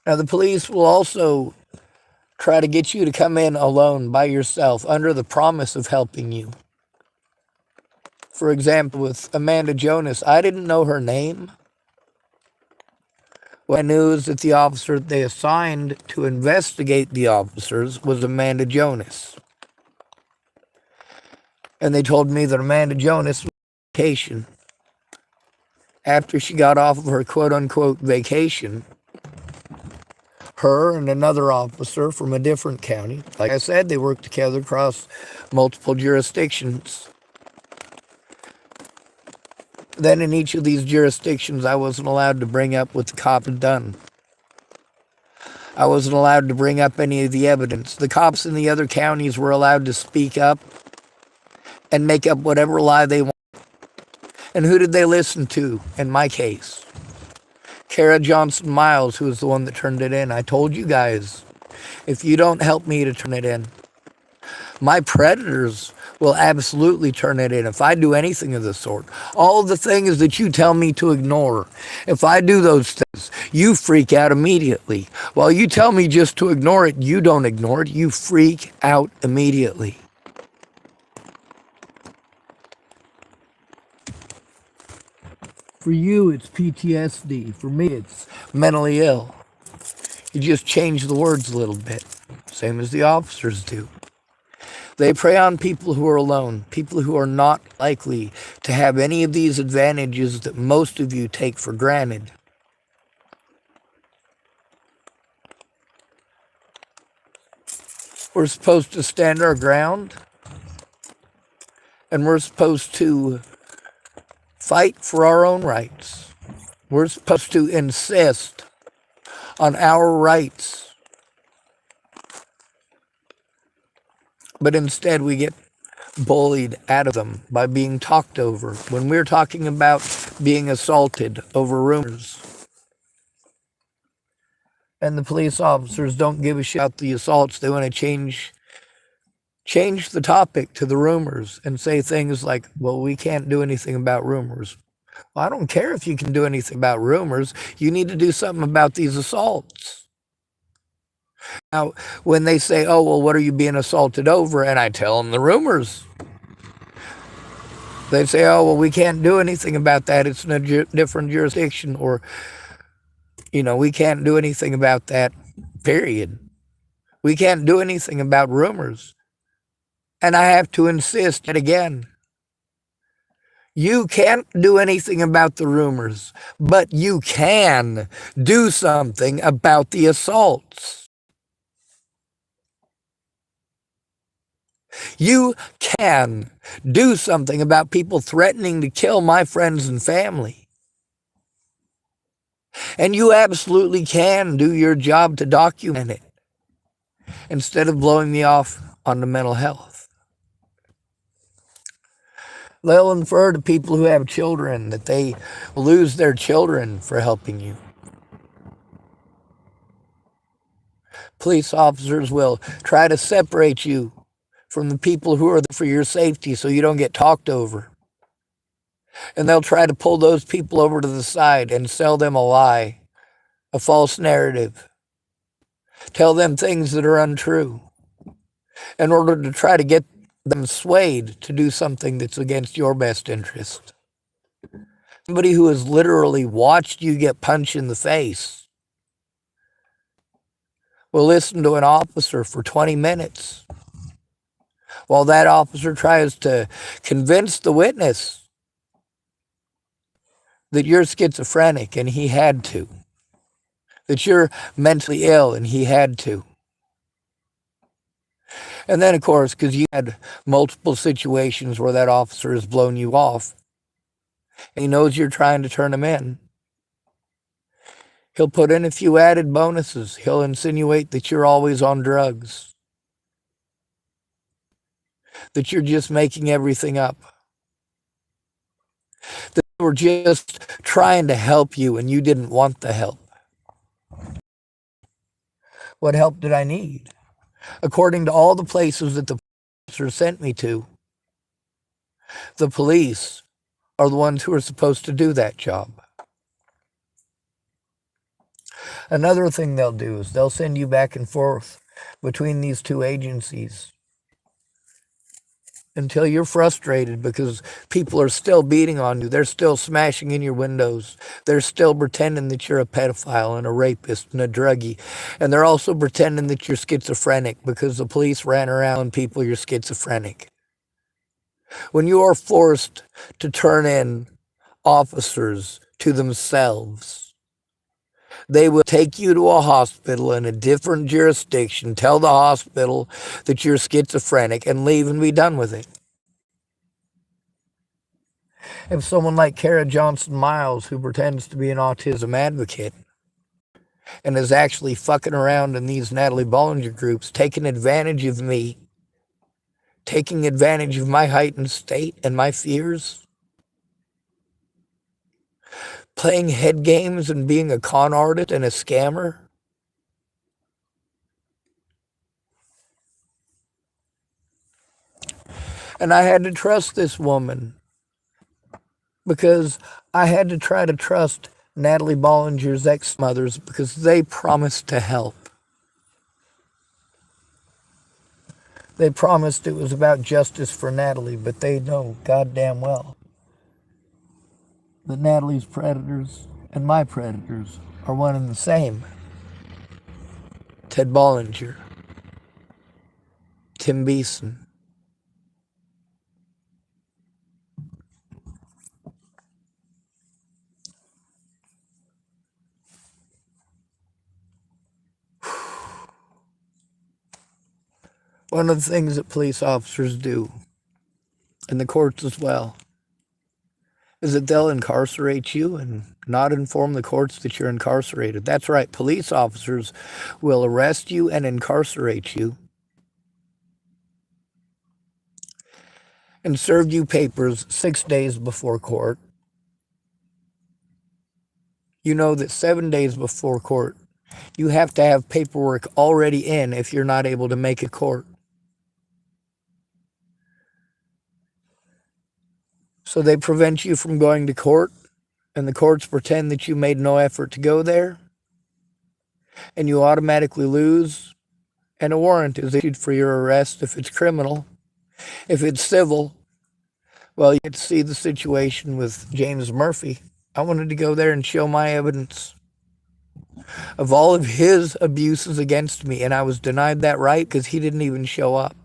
Now, the police will also try to get you to come in alone by yourself under the promise of helping you. For example, with Amanda Jonas, I didn't know her name. What I knew is that the officer they assigned to investigate the officers was Amanda Jonas. And they told me that Amanda Jonas was on vacation. After she got off of her quote-unquote vacation, her and another officer from a different county, like I said, they worked together across multiple jurisdictions. Then in each of these jurisdictions, I wasn't allowed to bring up what the cop had done. I wasn't allowed to bring up any of the evidence. The cops in the other counties were allowed to speak up and make up whatever lie they wanted. And who did they listen to in my case? Kara Johnson Miles, who was the one that turned it in. I told you guys, if you don't help me to turn it in, my predators will absolutely turn it in if I do anything of the sort. All the things that you tell me to ignore, if I do those things, you freak out immediately. While you tell me just to ignore it, you don't ignore it, you freak out immediately. For you, it's PTSD. For me, it's mentally ill. You just change the words a little bit, same as the officers do. They prey on people who are alone, people who are not likely to have any of these advantages that most of you take for granted. We're supposed to stand our ground, and we're supposed to fight for our own rights. We're supposed to insist on our rights. But instead, we get bullied out of them by being talked over. When we're talking about being assaulted over rumors, and the police officers don't give a shit about the assaults, they want to change the topic to the rumors and say things like, well, we can't do anything about rumors. Well, I don't care if you can do anything about rumors. You need to do something about these assaults. Now, when they say, oh, well, what are you being assaulted over? And I tell them the rumors. They say, oh, well, we can't do anything about that. It's in a different jurisdiction. Or, we can't do anything about that, period. We can't do anything about rumors. And I have to insist yet again. You can't do anything about the rumors, but you can do something about the assaults. You can do something about people threatening to kill my friends and family. And you absolutely can do your job to document it instead of blowing me off on the mental health. They'll infer to people who have children that they lose their children for helping you. Police officers will try to separate you from the people who are there for your safety so you don't get talked over. And they'll try to pull those people over to the side and sell them a lie, a false narrative. Tell them things that are untrue in order to try to get them swayed to do something that's against your best interest. Somebody who has literally watched you get punched in the face will listen to an officer for 20 minutes while that officer tries to convince the witness that you're schizophrenic and he had to, that you're mentally ill and he had to. And then, of course, because you had multiple situations where that officer has blown you off, and he knows you're trying to turn him in, he'll put in a few added bonuses. He'll insinuate that you're always on drugs, that you're just making everything up, that we're just trying to help you and you didn't want the help. What help did I need? According to all the places that the officer sent me to, the police are the ones who are supposed to do that job. Another thing they'll do is they'll send you back and forth between these two agencies until you're frustrated because people are still beating on you. They're still smashing in your windows. They're still pretending that you're a pedophile and a rapist and a druggie. And they're also pretending that you're schizophrenic because the police ran around telling people you're schizophrenic. When you are forced to turn in officers to themselves, they will take you to a hospital in a different jurisdiction, tell the hospital that you're schizophrenic, and leave and be done with it. If someone like Kara Johnson Miles, who pretends to be an autism advocate and is actually fucking around in these Natalie Bollinger groups, taking advantage of me, taking advantage of my heightened state and my fears, playing head games and being a con artist and a scammer. And I had to trust this woman because I had to try to trust Natalie Bollinger's ex-mothers because they promised to help. They promised it was about justice for Natalie, but they know goddamn well that Natalie's predators and my predators are one and the same. Ted Bollinger, Tim Beeson. One of the things that police officers do, and the courts as well, is that they'll incarcerate you and not inform the courts that you're incarcerated. That's right, police officers will arrest you and incarcerate you and serve you papers 6 days before court. You know that 7 days before court, you have to have paperwork already in if you're not able to make a court. So they prevent you from going to court, and the courts pretend that you made no effort to go there, and you automatically lose, and a warrant is issued for your arrest if it's criminal. If it's civil, well, you get to see the situation with James Murphy. I wanted to go there and show my evidence of all of his abuses against me, and I was denied that right because he didn't even show up.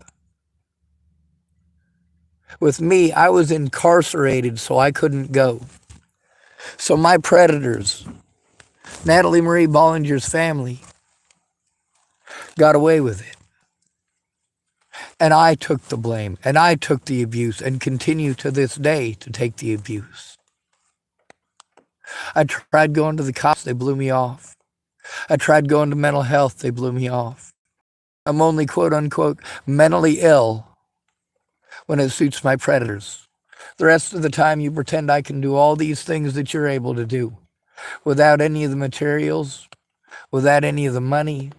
With me, I was incarcerated, so I couldn't go. So my predators, Natalie Marie Bollinger's family, got away with it. And I took the blame, and I took the abuse, and continue to this day to take the abuse. I tried going to the cops, they blew me off. I tried going to mental health, they blew me off. I'm only quote-unquote mentally ill when it suits my predators. The rest of the time, you pretend I can do all these things that you're able to do without any of the materials, without any of the money,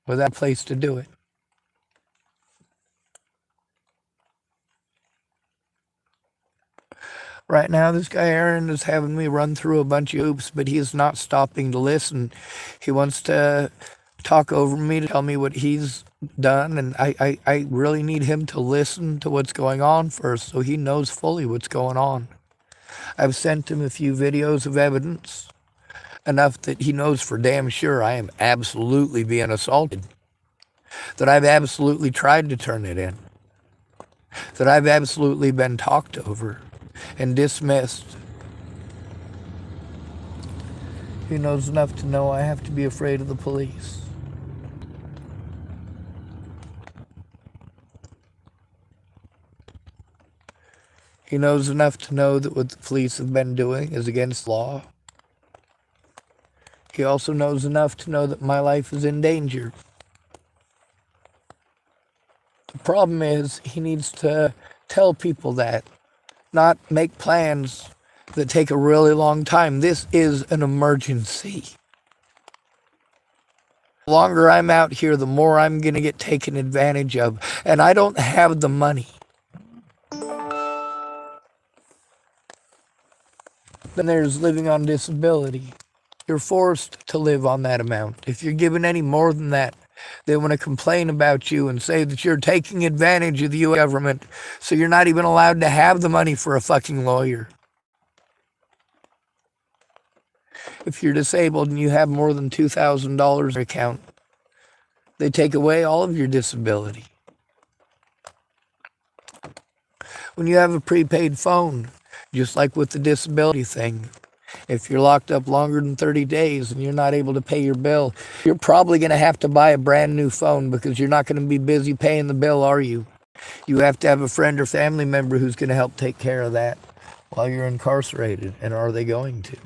without a place to do it. Right now, this guy Aaron is having me run through a bunch of hoops, but he is not stopping to listen. He wants to talk over me, to tell me what he's done, and I really need him to listen to what's going on first so he knows fully what's going on. I've sent him a few videos of evidence, enough that he knows for damn sure I am absolutely being assaulted, that I've absolutely tried to turn it in, that I've absolutely been talked over and dismissed. He knows enough to know I have to be afraid of the police. He knows enough to know that what the police have been doing is against law. He also knows enough to know that my life is in danger. The problem is he needs to tell people that, not make plans that take a really long time. This is an emergency. The longer I'm out here, the more I'm going to get taken advantage of, and I don't have the money. Then there's living on disability. You're forced to live on that amount. If you're given any more than that, they want to complain about you and say that you're taking advantage of the U.S. government, so you're not even allowed to have the money for a fucking lawyer. If you're disabled and you have more than $2,000 in your account, they take away all of your disability. When you have a prepaid phone, just like with the disability thing, if you're locked up longer than 30 days and you're not able to pay your bill, you're probably going to have to buy a brand new phone because you're not going to be busy paying the bill, are you? You have to have a friend or family member who's going to help take care of that while you're incarcerated. And are they going to?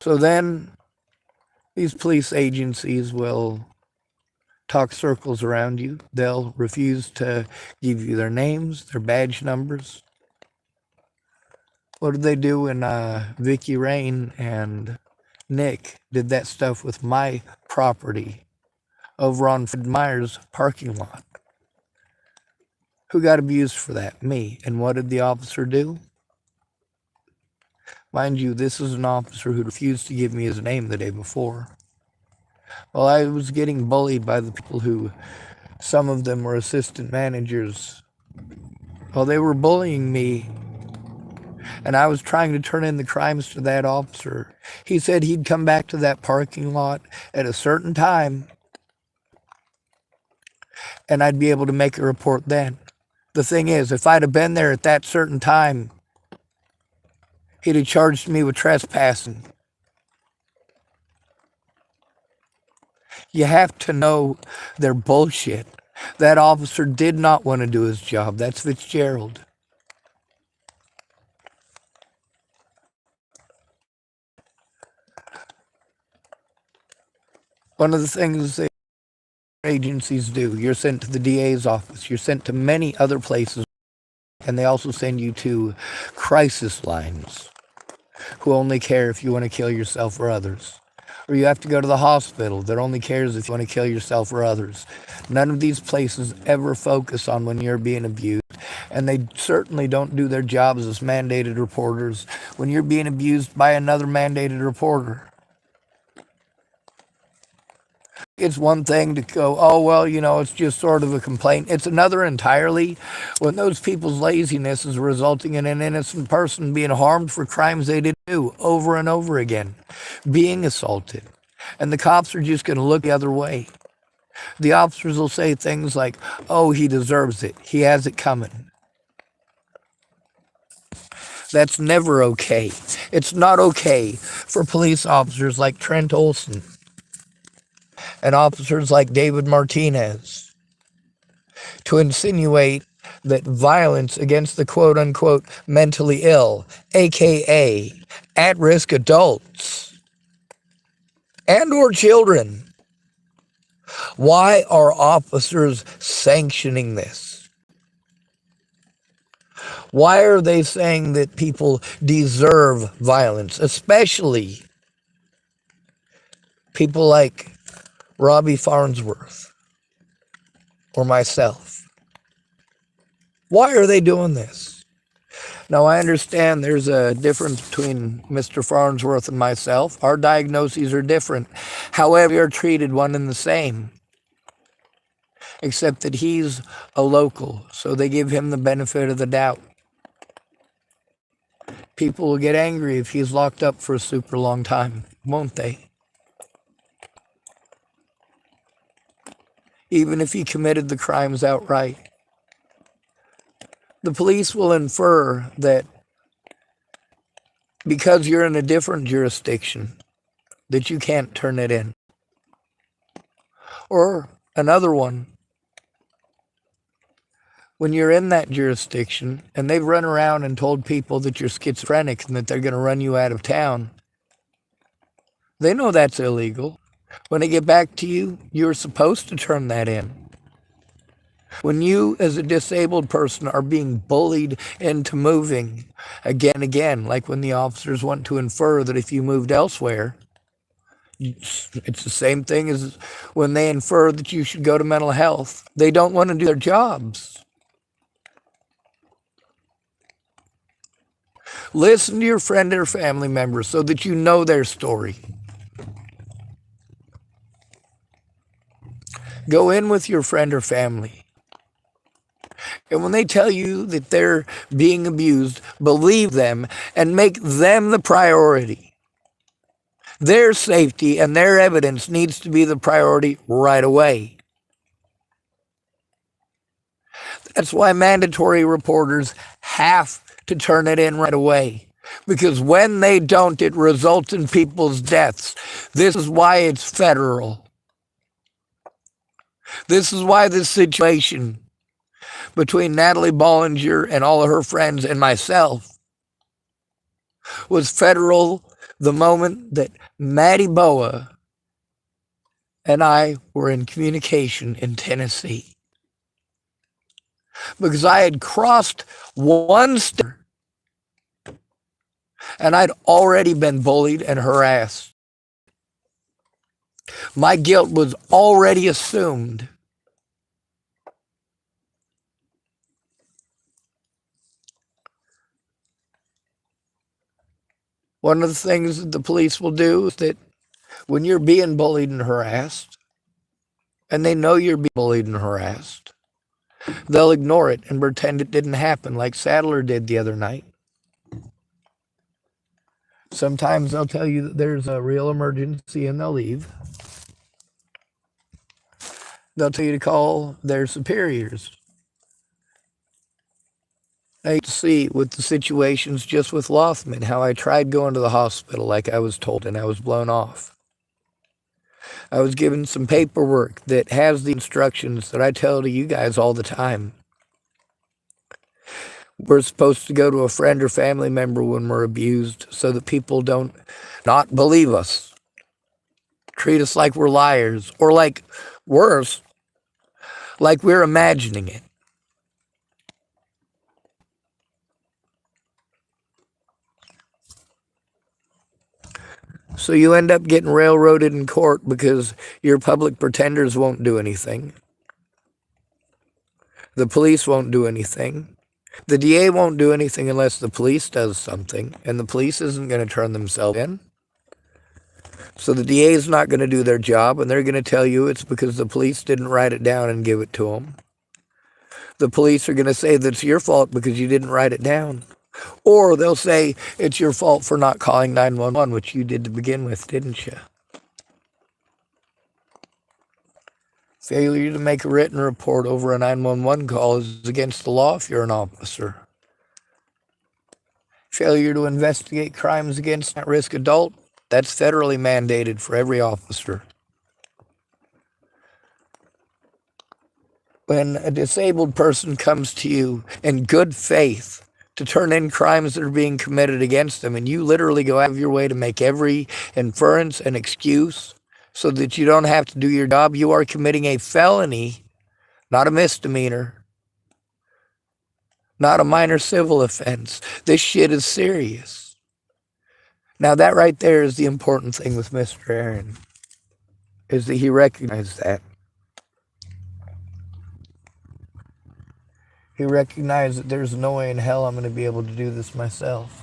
So then these police agencies will talk circles around you. They'll refuse to give you their names, their badge numbers. What did they do when Vicky Rain and Nick did that stuff with my property over on Fred Meyer's parking lot? Who got abused for that? Me. And what did the officer do? Mind you, this is an officer who refused to give me his name the day before. Well, I was getting bullied by the people who, some of them were assistant managers. Well, they were bullying me, and I was trying to turn in the crimes to that officer. He said he'd come back to that parking lot at a certain time, and I'd be able to make a report then. The thing is, if I'd have been there at that certain time, he'd have charged me with trespassing. You have to know their bullshit. That officer did not want to do his job. That's Fitzgerald. One of the things that agencies do, you're sent to the DA's office, you're sent to many other places, and they also send you to crisis lines who only care if you want to kill yourself or others. Or you have to go to the hospital that only cares if you want to kill yourself or others. None of these places ever focus on when you're being abused, and they certainly don't do their jobs as mandated reporters when you're being abused by another mandated reporter. It's one thing to go, oh, well, it's just sort of a complaint. It's another entirely when those people's laziness is resulting in an innocent person being harmed for crimes they didn't do over and over again, being assaulted. And the cops are just going to look the other way. The officers will say things like, oh, he deserves it. He has it coming. That's never okay. It's not okay for police officers like Trent Olson and officers like David Martinez to insinuate that violence against the quote-unquote mentally ill, aka at-risk adults and or children. Why are officers sanctioning this? Why are they saying that people deserve violence, especially people like Robbie Farnsworth or myself? Why are they doing this? Now, I understand there's a difference between Mr. Farnsworth and myself. Our diagnoses are different. However, we are treated one and the same, except that he's a local, so they give him the benefit of the doubt. People will get angry if he's locked up for a super long time, won't they? Even if he committed the crimes outright. The police will infer that because you're in a different jurisdiction, that you can't turn it in. Or another one, when you're in that jurisdiction and they've run around and told people that you're schizophrenic and that they're going to run you out of town, they know that's illegal. When they get back to you, you're supposed to turn that in. When you, as a disabled person, are being bullied into moving again, like when the officers want to infer that if you moved elsewhere, it's the same thing as when they infer that you should go to mental health. They don't want to do their jobs. Listen to your friend or family member so that you know their story. Go in with your friend or family. And when they tell you that they're being abused, believe them and make them the priority. Their safety and their evidence needs to be the priority right away. That's why mandatory reporters have to turn it in right away. Because when they don't, it results in people's deaths. This is why it's federal. This is why this situation between Natalie Bollinger and all of her friends and myself was federal the moment that Maddie Boa and I were in communication in Tennessee. Because I had crossed one step and I'd already been bullied and harassed. My guilt was already assumed. One of the things that the police will do is that when you're being bullied and harassed, and they know you're being bullied and harassed, they'll ignore it and pretend it didn't happen, like Sadler did the other night. Sometimes they'll tell you that there's a real emergency and they'll leave. They'll tell you to call their superiors. I see with the situations just with Lothman, how I tried going to the hospital like I was told and I was blown off. I was given some paperwork that has the instructions that I tell to you guys all the time. We're supposed to go to a friend or family member when we're abused so that people don't not believe us, treat us like we're liars, or like worse, like we're imagining it. So you end up getting railroaded in court because your public pretenders won't do anything. The police won't do anything. The DA won't do anything unless the police does something, and the police isn't going to turn themselves in. So the DA is not going to do their job, and they're going to tell you it's because the police didn't write it down and give it to them. The police are going to say that it's your fault because you didn't write it down. Or they'll say it's your fault for not calling 911, which you did to begin with, didn't you? Failure to make a written report over a 911 call is against the law if you're an officer. Failure to investigate crimes against an at-risk adult, that's federally mandated for every officer. When a disabled person comes to you in good faith to turn in crimes that are being committed against them, and you literally go out of your way to make every inference and excuse so that you don't have to do your job, you are committing a felony, not a misdemeanor, not a minor civil offense. This shit is serious. Now that right there is the important thing with Mr. Aaron, is that he recognized that. He recognized that there's no way in hell I'm going to be able to do this myself.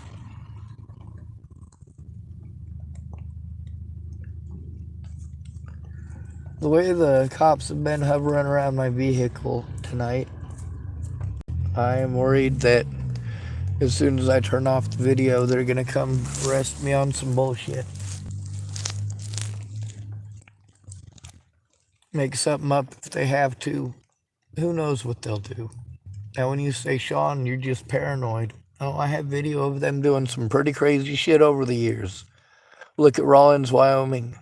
The way the cops have been hovering around my vehicle tonight, I am worried that as soon as I turn off the video, they're going to come arrest me on some bullshit. Make something up if they have to. Who knows what they'll do? Now, when you say, Sean, you're just paranoid. Oh, I have video of them doing some pretty crazy shit over the years. Look at Rawlins, Wyoming.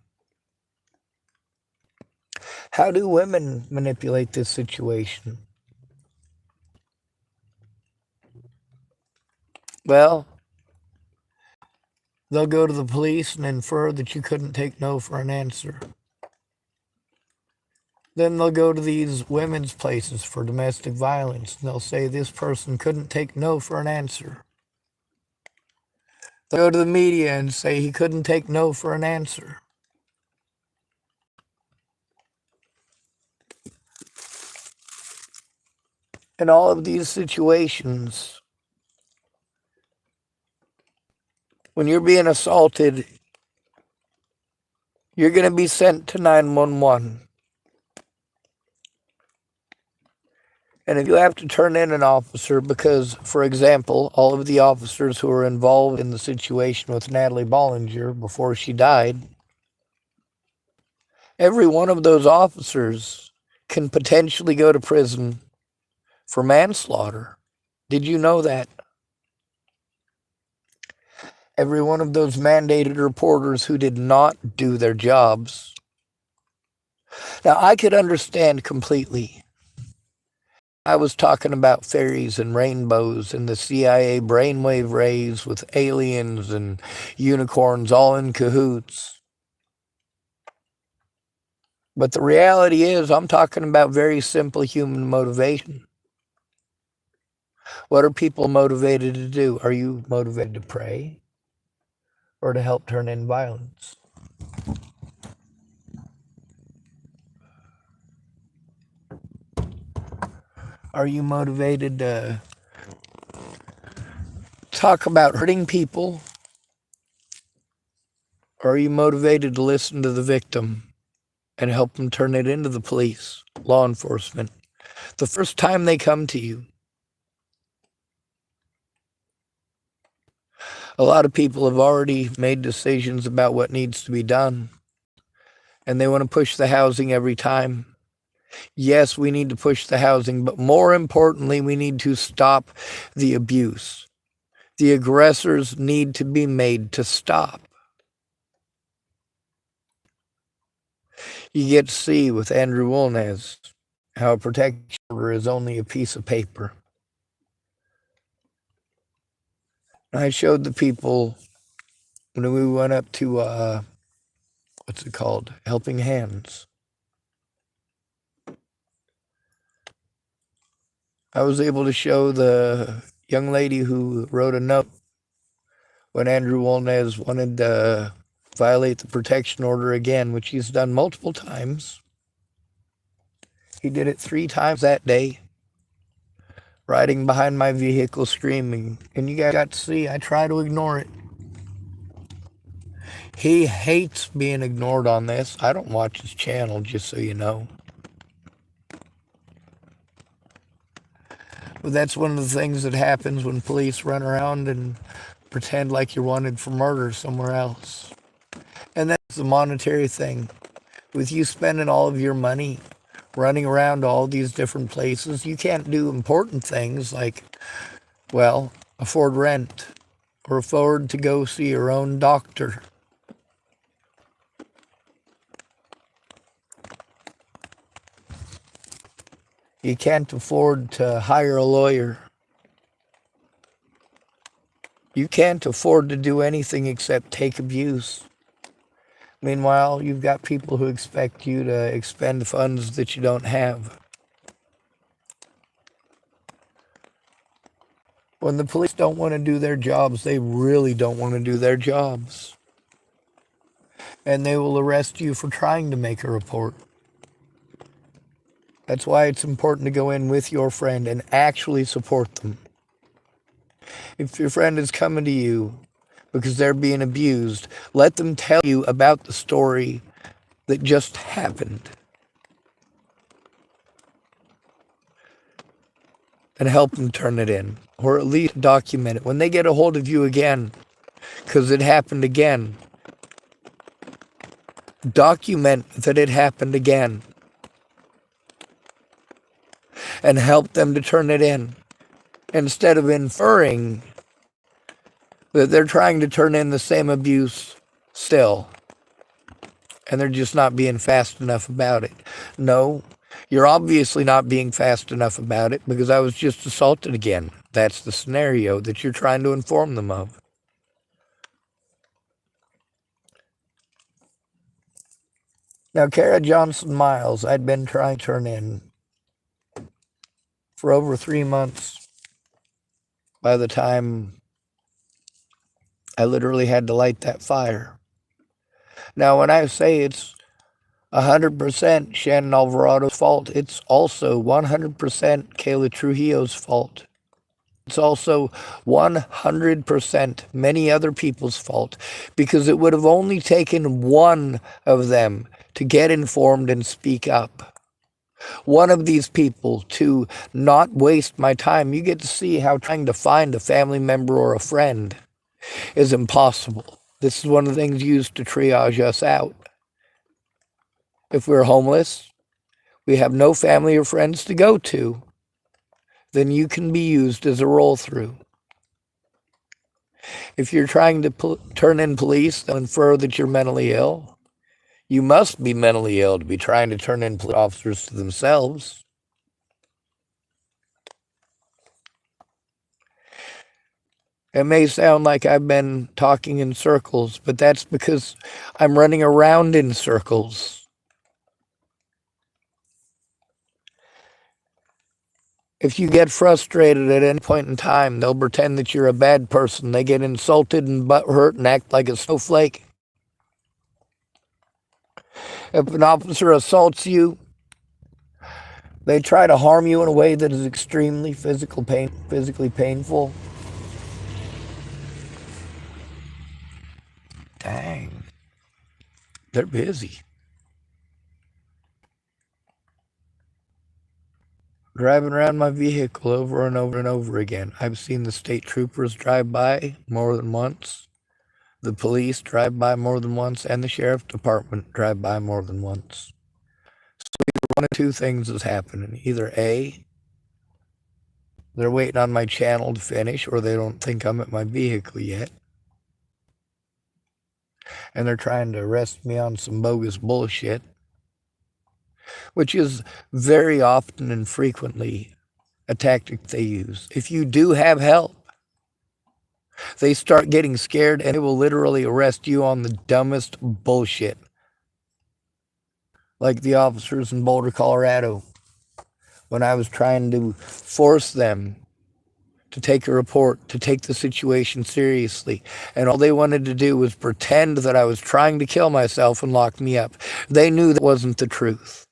How do women manipulate this situation? Well, they'll go to the police and infer that you couldn't take no for an answer. Then they'll go to these women's places for domestic violence, and they'll say this person couldn't take no for an answer. They'll go to the media and say he couldn't take no for an answer. In all of these situations, when you're being assaulted, you're going to be sent to 911. And if you have to turn in an officer because, for example, all of the officers who were involved in the situation with Natalie Bollinger before she died, every one of those officers can potentially go to prison for manslaughter. Did you know that? Every one of those mandated reporters who did not do their jobs. Now, I could understand completely. I was talking about fairies and rainbows and the CIA brainwave rays with aliens and unicorns all in cahoots. But the reality is, I'm talking about very simple human motivation. What are people motivated to do? Are you motivated to pray or to help turn in violence? Are you motivated to talk about hurting people? Or are you motivated to listen to the victim and help them turn it into the police, law enforcement, the first time they come to you? A lot of people have already made decisions about what needs to be done, and they want to push the housing every time. Yes, we need to push the housing, but more importantly, we need to stop the abuse. The aggressors need to be made to stop. You get to see with Andrew Wolnez how a protection order is only a piece of paper. I showed the people when we went up to, what's it called? Helping Hands. I was able to show the young lady who wrote a note when Andrew Wolnez wanted to violate the protection order again, which he's done multiple times. He did it 3 times that day, riding behind my vehicle screaming. And you guys got to see, I try to ignore it. He hates being ignored on this. I don't watch his channel, just so you know. But that's one of the things that happens when police run around and pretend like you're wanted for murder somewhere else. And that's the monetary thing. With you spending all of your money running around to all these different places, you can't do important things like, well, afford rent or afford to go see your own doctor. You can't afford to hire a lawyer. You can't afford to do anything except take abuse. Meanwhile, you've got people who expect you to expend funds that you don't have. When the police don't want to do their jobs, they really don't want to do their jobs. And they will arrest you for trying to make a report. That's why it's important to go in with your friend and actually support them. If your friend is coming to you because they're being abused, let them tell you about the story that just happened. And help them turn it in, or at least document it. When they get a hold of you again, because it happened again, document that it happened again. And help them to turn it in. Instead of inferring that they're trying to turn in the same abuse still. And they're just not being fast enough about it. No, you're obviously not being fast enough about it because I was just assaulted again. That's the scenario that you're trying to inform them of. Now, Kara Johnson Miles, I'd been trying to turn in for over 3 months by the time I literally had to light that fire. Now, when I say it's 100% Shannon Alvarado's fault, it's also 100% Kayla Trujillo's fault. It's also 100% many other people's fault, because it would have only taken one of them to get informed and speak up. One of these people to not waste my time. You get to see how trying to find a family member or a friend is impossible. This is one of the things used to triage us out. If we're homeless, we have no family or friends to go to, then you can be used as a roll-through. If you're trying to turn in police, they'll infer that you're mentally ill. You must be mentally ill to be trying to turn in police officers to themselves. It may sound like I've been talking in circles, but that's because I'm running around in circles. If you get frustrated at any point in time, they'll pretend that you're a bad person. They get insulted and butthurt and act like a snowflake. If an officer assaults you, they try to harm you in a way that is extremely physically painful. Dang. They're busy. Driving around my vehicle over and over and over again. I've seen the state troopers drive by more than once. The police drive by more than once, and the sheriff's department drive by more than once. So one of two things is happening. Either A, they're waiting on my channel to finish, or they don't think I'm at my vehicle yet. And they're trying to arrest me on some bogus bullshit, which is very often and frequently a tactic they use. If you do have help, they start getting scared and they will literally arrest you on the dumbest bullshit. Like the officers in Boulder, Colorado, when I was trying to force them to take a report, to take the situation seriously. And all they wanted to do was pretend that I was trying to kill myself and lock me up. They knew that wasn't the truth.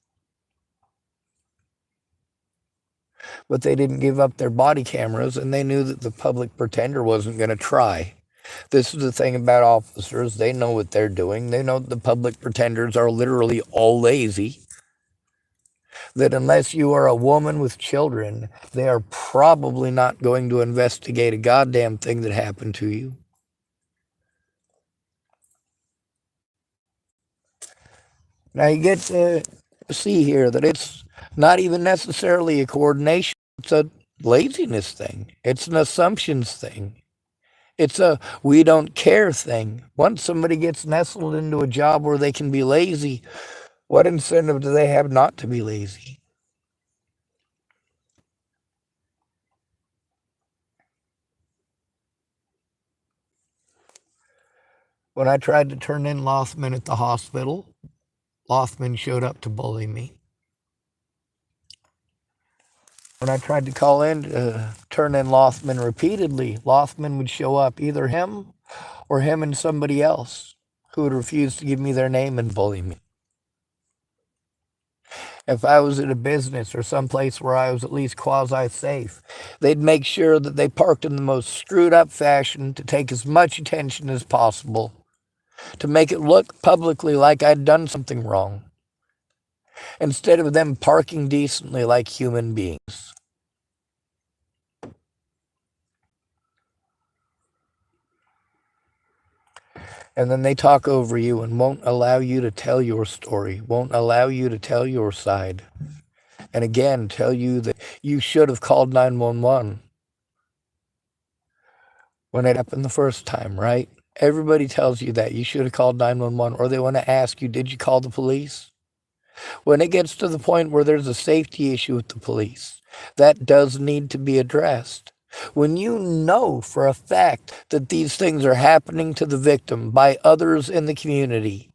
But they didn't give up their body cameras, and they knew that the public pretender wasn't going to try. This is the thing about officers. They know what they're doing. They know that the public pretenders are literally all lazy. That unless you are a woman with children, they are probably not going to investigate a goddamn thing that happened to you. Now you get to see here that it's not even necessarily a coordination. It's a laziness thing. It's an assumptions thing. It's a we don't care thing. Once somebody gets nestled into a job where they can be lazy, what incentive do they have not to be lazy? When I tried to turn in Lothman at the hospital, Lothman showed up to bully me. When I tried to call in to turn in Lothman repeatedly, Lothman would show up, either him or him and somebody else who would refuse to give me their name and bully me. If I was at a business or someplace where I was at least quasi-safe, they'd make sure that they parked in the most screwed up fashion to take as much attention as possible, to make it look publicly like I'd done something wrong, instead of them parking decently like human beings. And then they talk over you and won't allow you to tell your story, won't allow you to tell your side. And again, tell you that you should have called 911 when it happened the first time, right? Everybody tells you that you should have called 911, or they want to ask you, did you call the police? When it gets to the point where there's a safety issue with the police, that does need to be addressed. When you know for a fact that these things are happening to the victim by others in the community,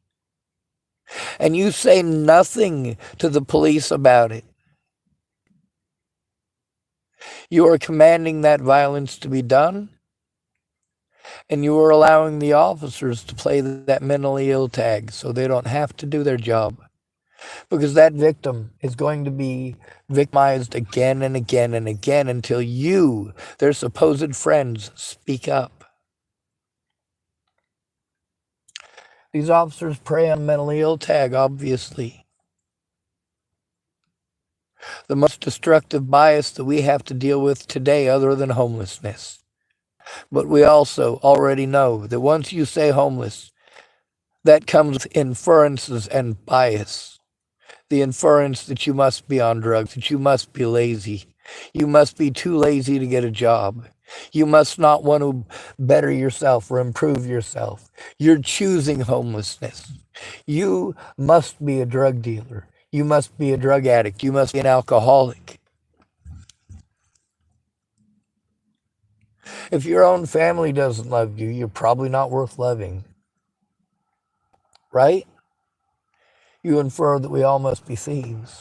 and you say nothing to the police about it, you are commanding that violence to be done, and you are allowing the officers to play that mentally ill tag so they don't have to do their job. Because that victim is going to be victimized again and again and again until you, their supposed friends, speak up. These officers prey on mentally ill tag, obviously. The most destructive bias that we have to deal with today, other than homelessness. But we also already know that once you say homeless, that comes with inferences and bias. The inference that you must be on drugs, that you must be lazy. You must be too lazy to get a job. You must not want to better yourself or improve yourself. You're choosing homelessness. You must be a drug dealer. You must be a drug addict. You must be an alcoholic. If your own family doesn't love you, you're probably not worth loving. Right? You infer that we all must be thieves.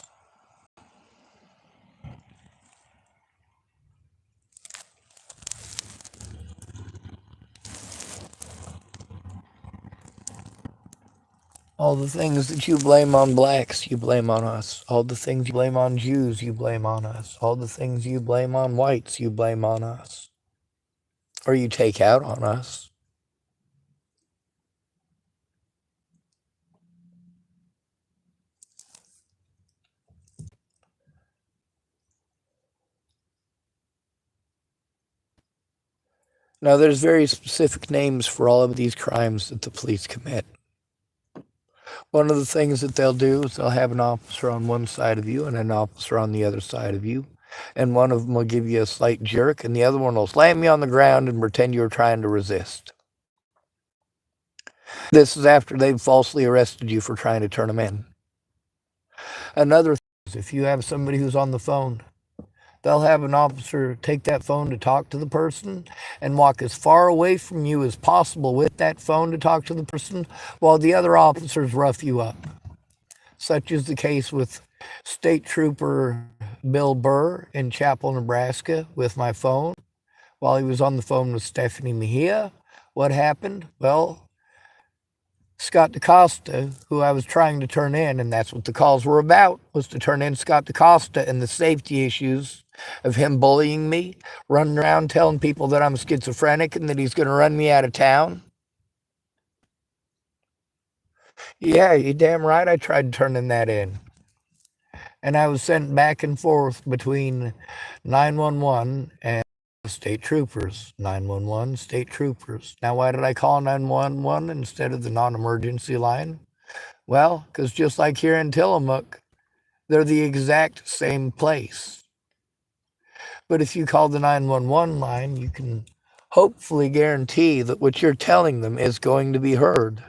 All the things that you blame on blacks, you blame on us. All the things you blame on Jews, you blame on us. All the things you blame on whites, you blame on us. Or you take out on us. Now, there's very specific names for all of these crimes that the police commit. One of the things that they'll do is they'll have an officer on one side of you and an officer on the other side of you. And one of them will give you a slight jerk, and the other one will slam you on the ground and pretend you're trying to resist. This is after they've falsely arrested you for trying to turn them in. Another thing is if you have somebody who's on the phone, they'll have an officer take that phone to talk to the person and walk as far away from you as possible with that phone to talk to the person while the other officers rough you up. Such is the case with State Trooper Bill Burr in Chapel, Nebraska with my phone. While he was on the phone with Stephanie Mejia, what happened? Well, Scott DaCosta, who I was trying to turn in, and that's what the calls were about, was to turn in Scott DaCosta and the safety issues of him bullying me, running around telling people that I'm schizophrenic and that he's going to run me out of town. Yeah, you damn right I tried turning that in. And I was sent back and forth between 911 and state troopers. 911, state troopers. Now, why did I call 911 instead of the non-emergency line? Well, because just like here in Tillamookkk, they're the exact same place. But if you call the 911 line, you can hopefully guarantee that what you're telling them is going to be heard.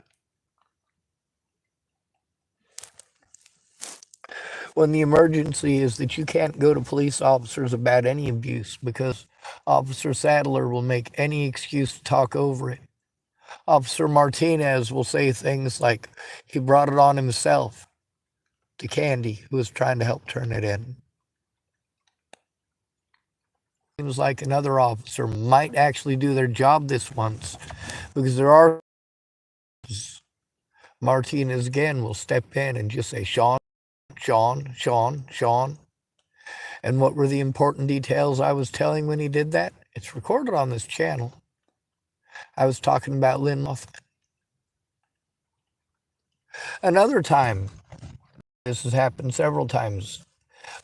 When the emergency is that you can't go to police officers about any abuse because Officer Sadler will make any excuse to talk over it. Officer Martinez will say things like he brought it on himself to Candy, who was trying to help turn it in. Seems like another officer might actually do their job this once, because there are Martinez again will step in and just say, Sean, Sean, Sean, Sean. And what were the important details I was telling when he did that? It's recorded on this channel. I was talking about Lynn Lothman. Another time, this has happened several times,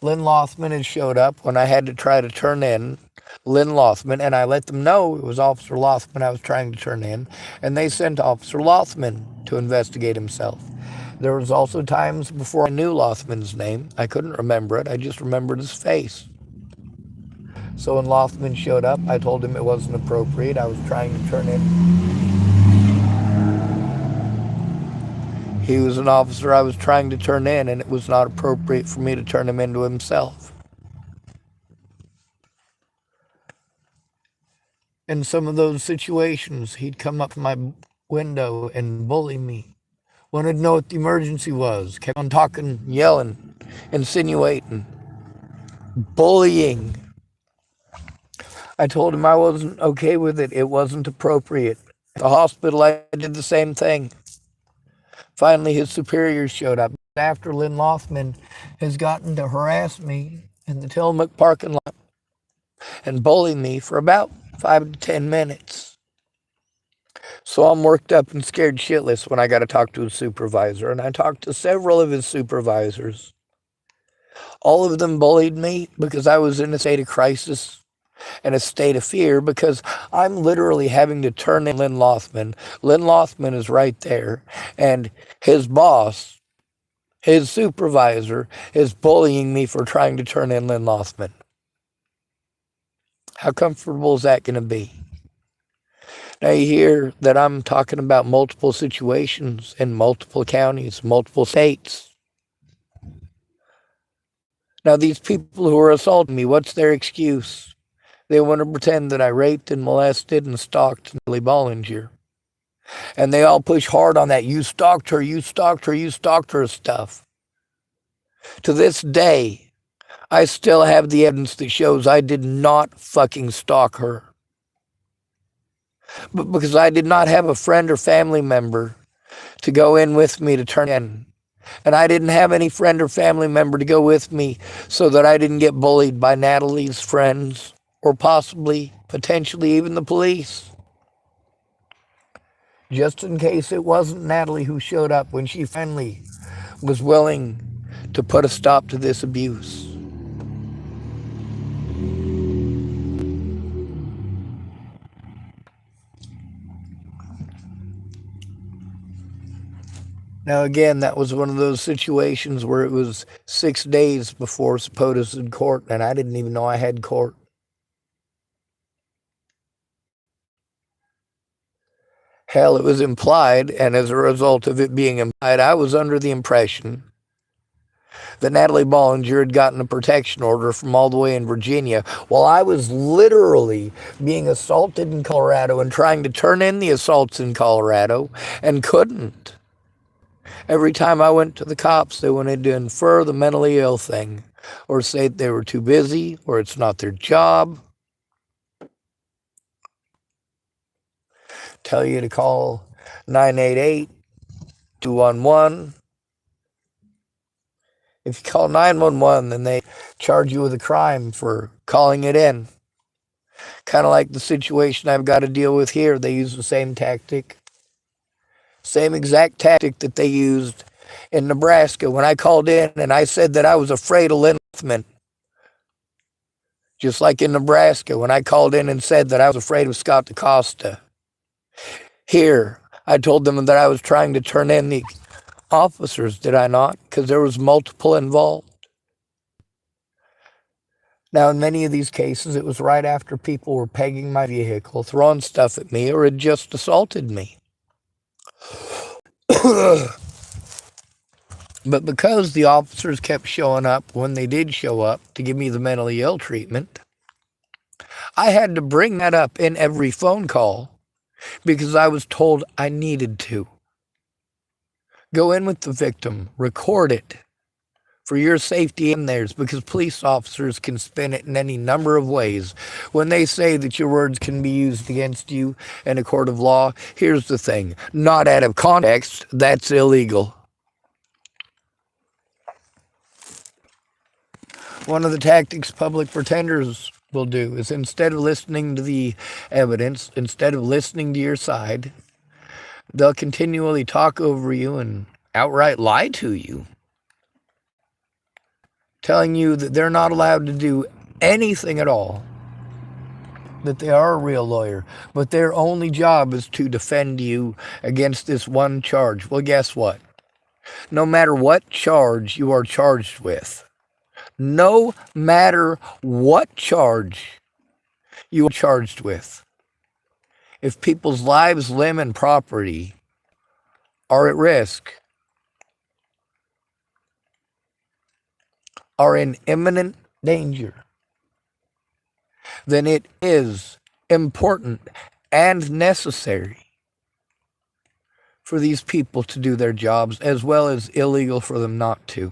Lynn Lothman had showed up when I had to try to turn in Lynn Lothman, and I let them know it was Officer Lothman I was trying to turn in, and they sent Officer Lothman to investigate himself. There was also times before I knew Lothman's name. I couldn't remember it. I just remembered his face. So when Lothman showed up, I told him it wasn't appropriate. I was trying to turn in. He was an officer I was trying to turn in, and it was not appropriate for me to turn him into himself. In some of those situations, he'd come up to my window and bully me. Wanted to know what the emergency was. Kept on talking, yelling, insinuating, bullying. I told him I wasn't okay with it. It wasn't appropriate. At the hospital, I did the same thing. Finally, his superiors showed up. After Lynn Lothman has gotten to harass me in the Tillamookkk parking lot and bully me for about 5 to 10 minutes. So I'm worked up and scared shitless when I got to talk to his supervisor, and I talked to several of his supervisors. All of them bullied me because I was in a state of crisis and a state of fear, because I'm literally having to turn in Lynn Lothman. Lynn Lothman is right there, and his boss, his supervisor, is bullying me for trying to turn in Lynn Lothman. How comfortable is that going to be? Now you hear that I'm talking about multiple situations in multiple counties, multiple states. Now these people who are assaulting me, what's their excuse? They want to pretend that I raped and molested and stalked Natalie Bollinger. And they all push hard on that, you stalked her, you stalked her, you stalked her stuff. To this day, I still have the evidence that shows I did not fucking stalk her. But because I did not have a friend or family member to go in with me to turn in. And I didn't have any friend or family member to go with me so that I didn't get bullied by Natalie's friends or possibly, potentially even the police. Just in case it wasn't Natalie who showed up when she finally was willing to put a stop to this abuse. Now, again, that was one of those situations where it was 6 days before SPOTUS in court, and I didn't even know I had court. Hell, it was implied, and as a result of it being implied, I was under the impression that Natalie Bollinger had gotten a protection order from all the way in Virginia, while I was literally being assaulted in Colorado and trying to turn in the assaults in Colorado and couldn't. Every time I went to the cops, they wanted to infer the mentally ill thing or say they were too busy or it's not their job. Tell you to call 988 211. If you call 911, then they charge you with a crime for calling it in. Kind of like the situation I've got to deal with here. They use the same tactic. Same exact tactic that they used in Nebraska when I called in and I said that I was afraid of Lynn Rothman. Just like in Nebraska when I called in and said that I was afraid of Scott DaCosta. Here, I told them that I was trying to turn in the officers, did I not? Because there was multiple involved. Now, in many of these cases, it was right after people were pegging my vehicle, throwing stuff at me, or had just assaulted me. But because the officers kept showing up when they did show up to give me the mentally ill treatment, I had to bring that up in every phone call because I was told I needed to. Go in with the victim, record it for your safety and theirs, because police officers can spin it in any number of ways. When they say that your words can be used against you in a court of law, here's the thing: not out of context, that's illegal. One of the tactics public pretenders will do is, instead of listening to the evidence, instead of listening to your side, they'll continually talk over you and outright lie to you, telling you that they're not allowed to do anything at all, that they are a real lawyer, but their only job is to defend you against this one charge. Well, guess what? No matter what charge you are charged with, no matter what charge you are charged with, if people's lives, limb, and property are at risk, are in imminent danger, then it is important and necessary for these people to do their jobs, as well as illegal for them not to.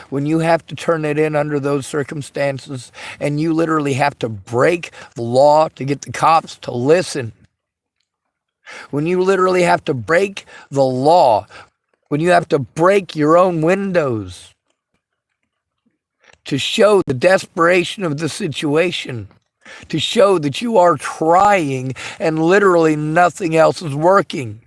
When you have to turn it in under those circumstances, and you literally have to break the law to get the cops to listen, when you literally have to break the law, when you have to break your own windows to show the desperation of the situation, to show that you are trying and literally nothing else is working.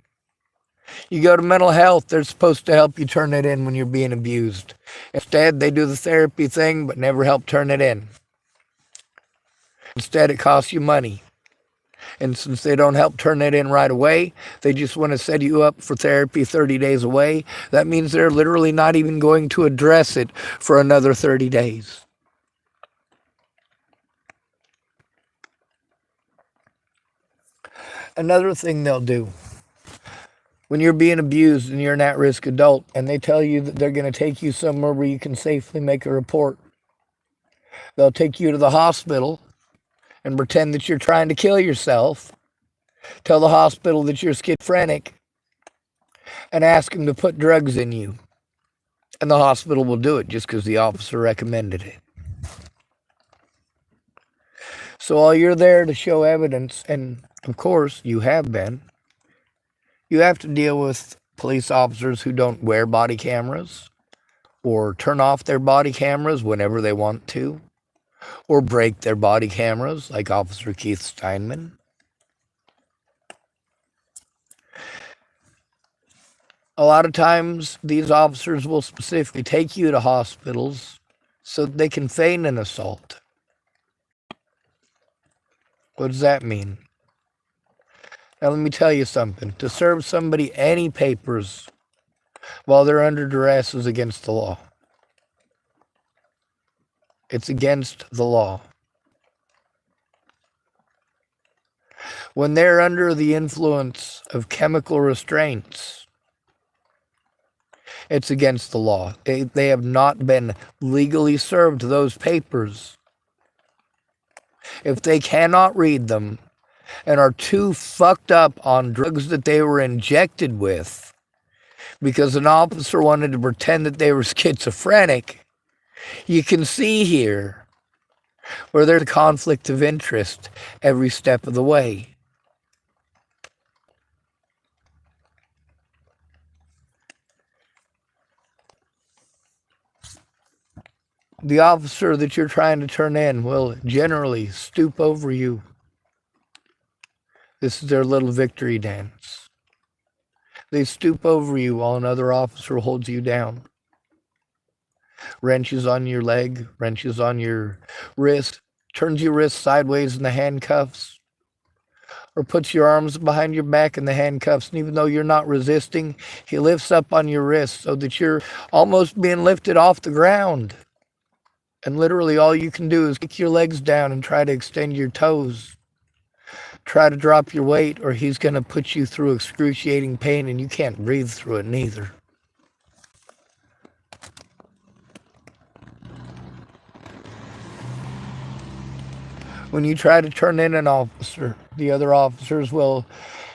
You go to mental health, they're supposed to help you turn it in when you're being abused. Instead, they do the therapy thing, but never help turn it in. Instead, it costs you money. And since they don't help turn it in right away, they just want to set you up for therapy 30 days away. That means they're literally not even going to address it for another 30 days. Another thing they'll do, when you're being abused and you're an at-risk adult and they tell you that they're going to take you somewhere where you can safely make a report, they'll take you to the hospital and pretend that you're trying to kill yourself, tell the hospital that you're schizophrenic, and ask them to put drugs in you. And the hospital will do it just because the officer recommended it. So while you're there to show evidence, and of course you have been, you have to deal with police officers who don't wear body cameras, or turn off their body cameras whenever they want to, or break their body cameras, like Officer Keith Steinman. A lot of times, these officers will specifically take you to hospitals so that they can feign an assault. What does that mean? Now, let me tell you something. To serve somebody any papers while they're under duress is against the law. It's against the law. When they're under the influence of chemical restraints, it's against the law. They have not been legally served those papers. If they cannot read them and are too fucked up on drugs that they were injected with because an officer wanted to pretend that they were schizophrenic, you can see here where there's a conflict of interest every step of the way. The officer that you're trying to turn in will generally stoop over you. This is their little victory dance. They stoop over you while another officer holds you down. Wrenches on your leg, wrenches on your wrist, turns your wrist sideways in the handcuffs, or puts your arms behind your back in the handcuffs. And even though you're not resisting, he lifts up on your wrist so that you're almost being lifted off the ground. And literally all you can do is kick your legs down and try to extend your toes. Try to drop your weight, or he's going to put you through excruciating pain and you can't breathe through it neither. When you try to turn in an officer, the other officers will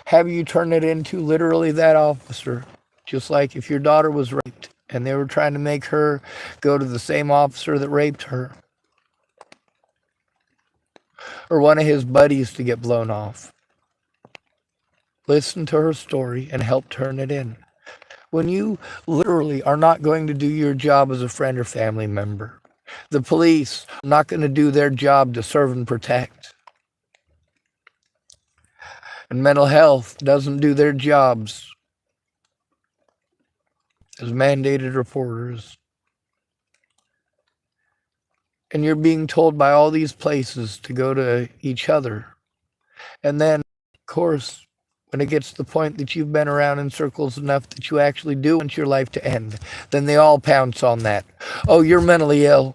have you turn it into literally that officer. Just like if your daughter was raped and they were trying to make her go to the same officer that raped her, or one of his buddies to get blown off. Listen to her story and help turn it in. When you literally are not going to do your job as a friend or family member, the police are not going to do their job to serve and protect. And mental health doesn't do their jobs as mandated reporters. And you're being told by all these places to go to each other. And then, of course, when it gets to the point that you've been around in circles enough that you actually do want your life to end, then they all pounce on that. Oh, you're mentally ill.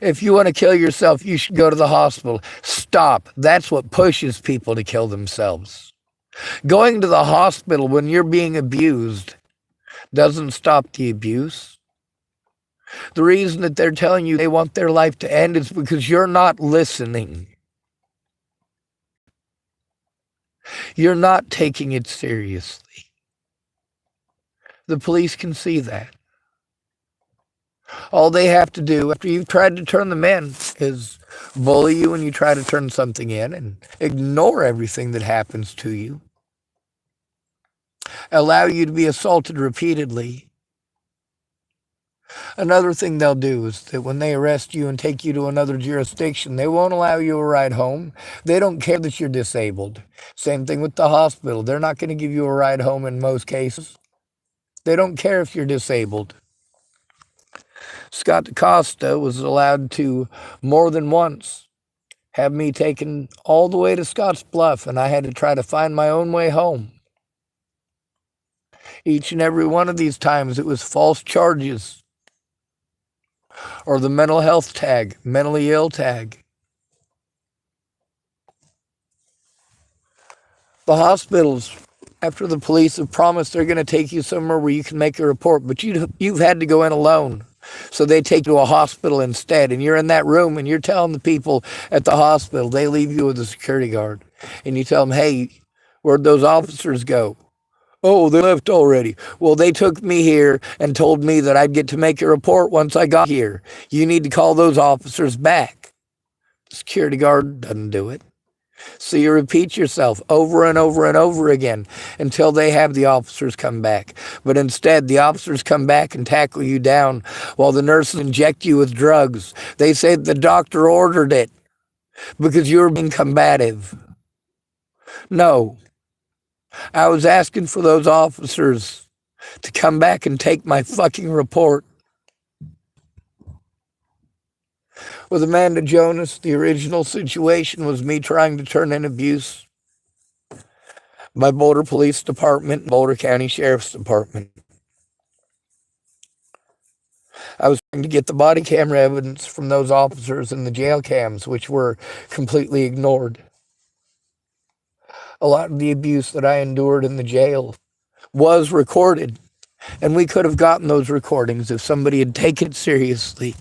If you want to kill yourself, you should go to the hospital. Stop. That's what pushes people to kill themselves. Going to the hospital when you're being abused doesn't stop the abuse. The reason that they're telling you they want their life to end is because you're not listening. You're not taking it seriously. The police can see that. All they have to do after you've tried to turn them in is bully you when you try to turn something in and ignore everything that happens to you. Allow you to be assaulted repeatedly. Another thing they'll do is that when they arrest you and take you to another jurisdiction, they won't allow you a ride home. They don't care that you're disabled. Same thing with the hospital. They're not going to give you a ride home in most cases. They don't care if you're disabled. Scott DaCosta was allowed to more than once have me taken all the way to Scotts Bluff, and I had to try to find my own way home. Each and every one of these times it was false charges or the mental health tag, mentally ill tag. The hospitals, after the police have promised they're going to take you somewhere where you can make a report, but you've had to go in alone. So they take you to a hospital instead, and you're in that room and you're telling the people at the hospital, they leave you with a security guard, and you tell them, hey, where'd those officers go? Oh, they left already. Well, they took me here and told me that I'd get to make a report once I got here. You need to call those officers back. The security guard doesn't do it. So you repeat yourself over and over and over again until they have the officers come back. But instead, the officers come back and tackle you down while the nurses inject you with drugs. They say the doctor ordered it because you were being combative. No. I was asking for those officers to come back and take my fucking report. With Amanda Jonas, the original situation was me trying to turn in abuse. by Boulder Police Department, Boulder County Sheriff's Department. I was trying to get the body camera evidence from those officers in the jail cams, which were completely ignored. A lot of the abuse that I endured in the jail was recorded, and we could have gotten those recordings if somebody had taken it seriously.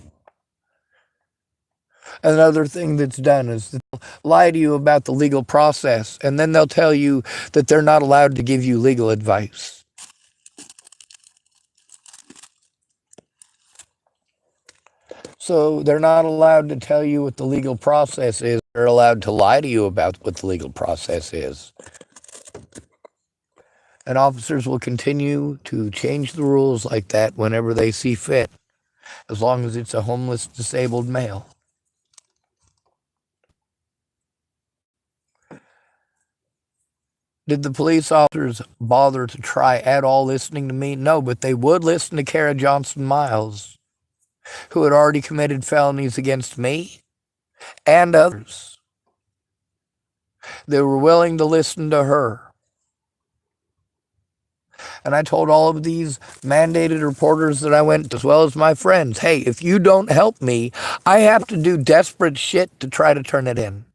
Another thing that's done is they'll lie to you about the legal process, and then they'll tell you that they're not allowed to give you legal advice. So they're not allowed to tell you what the legal process is. They're allowed to lie to you about what the legal process is. And officers will continue to change the rules like that whenever they see fit, as long as it's a homeless, disabled male. Did the police officers bother to try at all listening to me? No, but they would listen to Kara Johnson Miles, who had already committed felonies against me and others. They were willing to listen to her. And I told all of these mandated reporters that I went to, as well as my friends, hey, if you don't help me, I have to do desperate shit to try to turn it in.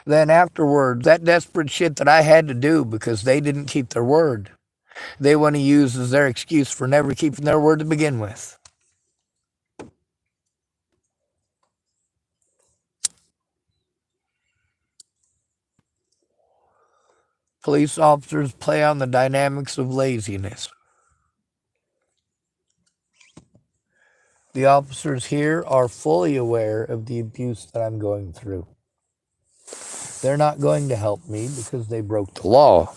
Then afterwards, that desperate shit that I had to do because they didn't keep their word, they want to use as their excuse for never keeping their word to begin with. Police officers play on the dynamics of laziness. The officers here are fully aware of the abuse that I'm going through. They're not going to help me because they broke the law.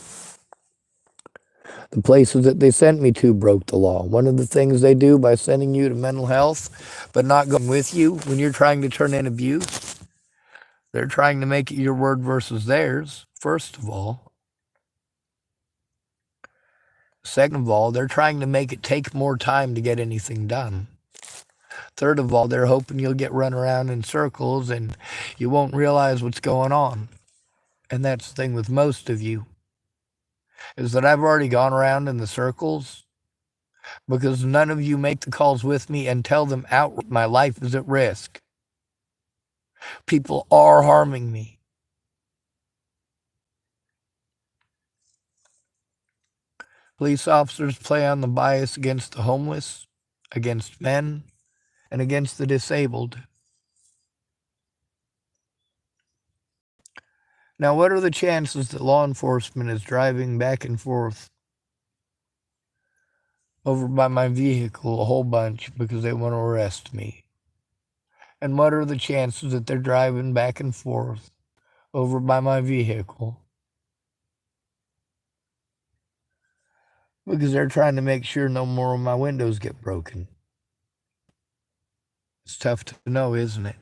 The places that they sent me to broke the law. One of the things they do by sending you to mental health, but not going with you when you're trying to turn in abuse, they're trying to make it your word versus theirs, first of all. Second of all, they're trying to make it take more time to get anything done. Third of all, they're hoping you'll get run around in circles and you won't realize what's going on. And that's the thing with most of you, is that I've already gone around in the circles because none of you make the calls with me and tell them outright my life is at risk. People are harming me. Police officers play on the bias against the homeless, against men, and against the disabled. Now, what are the chances that law enforcement is driving back and forth over by my vehicle a whole bunch because they want to arrest me? And what are the chances that they're driving back and forth over by my vehicle because they're trying to make sure no more of my windows get broken? It's tough to know, isn't it?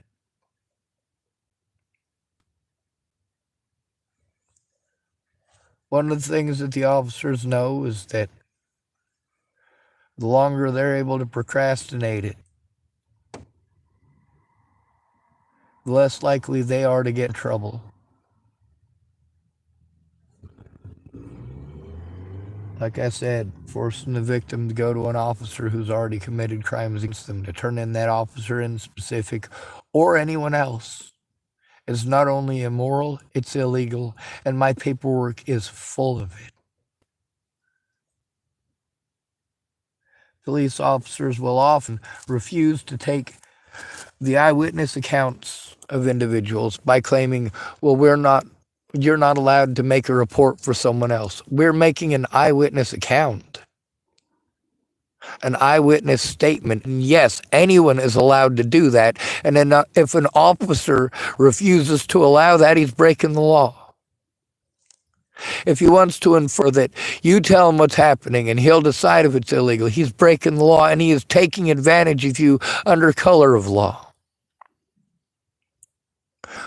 One of the things that the officers know is that the longer they're able to procrastinate it, the less likely they are to get in trouble. Like I said, forcing the victim to go to an officer who's already committed crimes against them, to turn in that officer in specific or anyone else, is not only immoral, it's illegal, and my paperwork is full of it. Police officers will often refuse to take the eyewitness accounts of individuals by claiming, well, you're not allowed to make a report for someone else. We're making an eyewitness account, an eyewitness statement. And yes, anyone is allowed to do that. And then if an officer refuses to allow that, he's breaking the law. If he wants to infer that you tell him what's happening and he'll decide if it's illegal, he's breaking the law and he is taking advantage of you under color of law,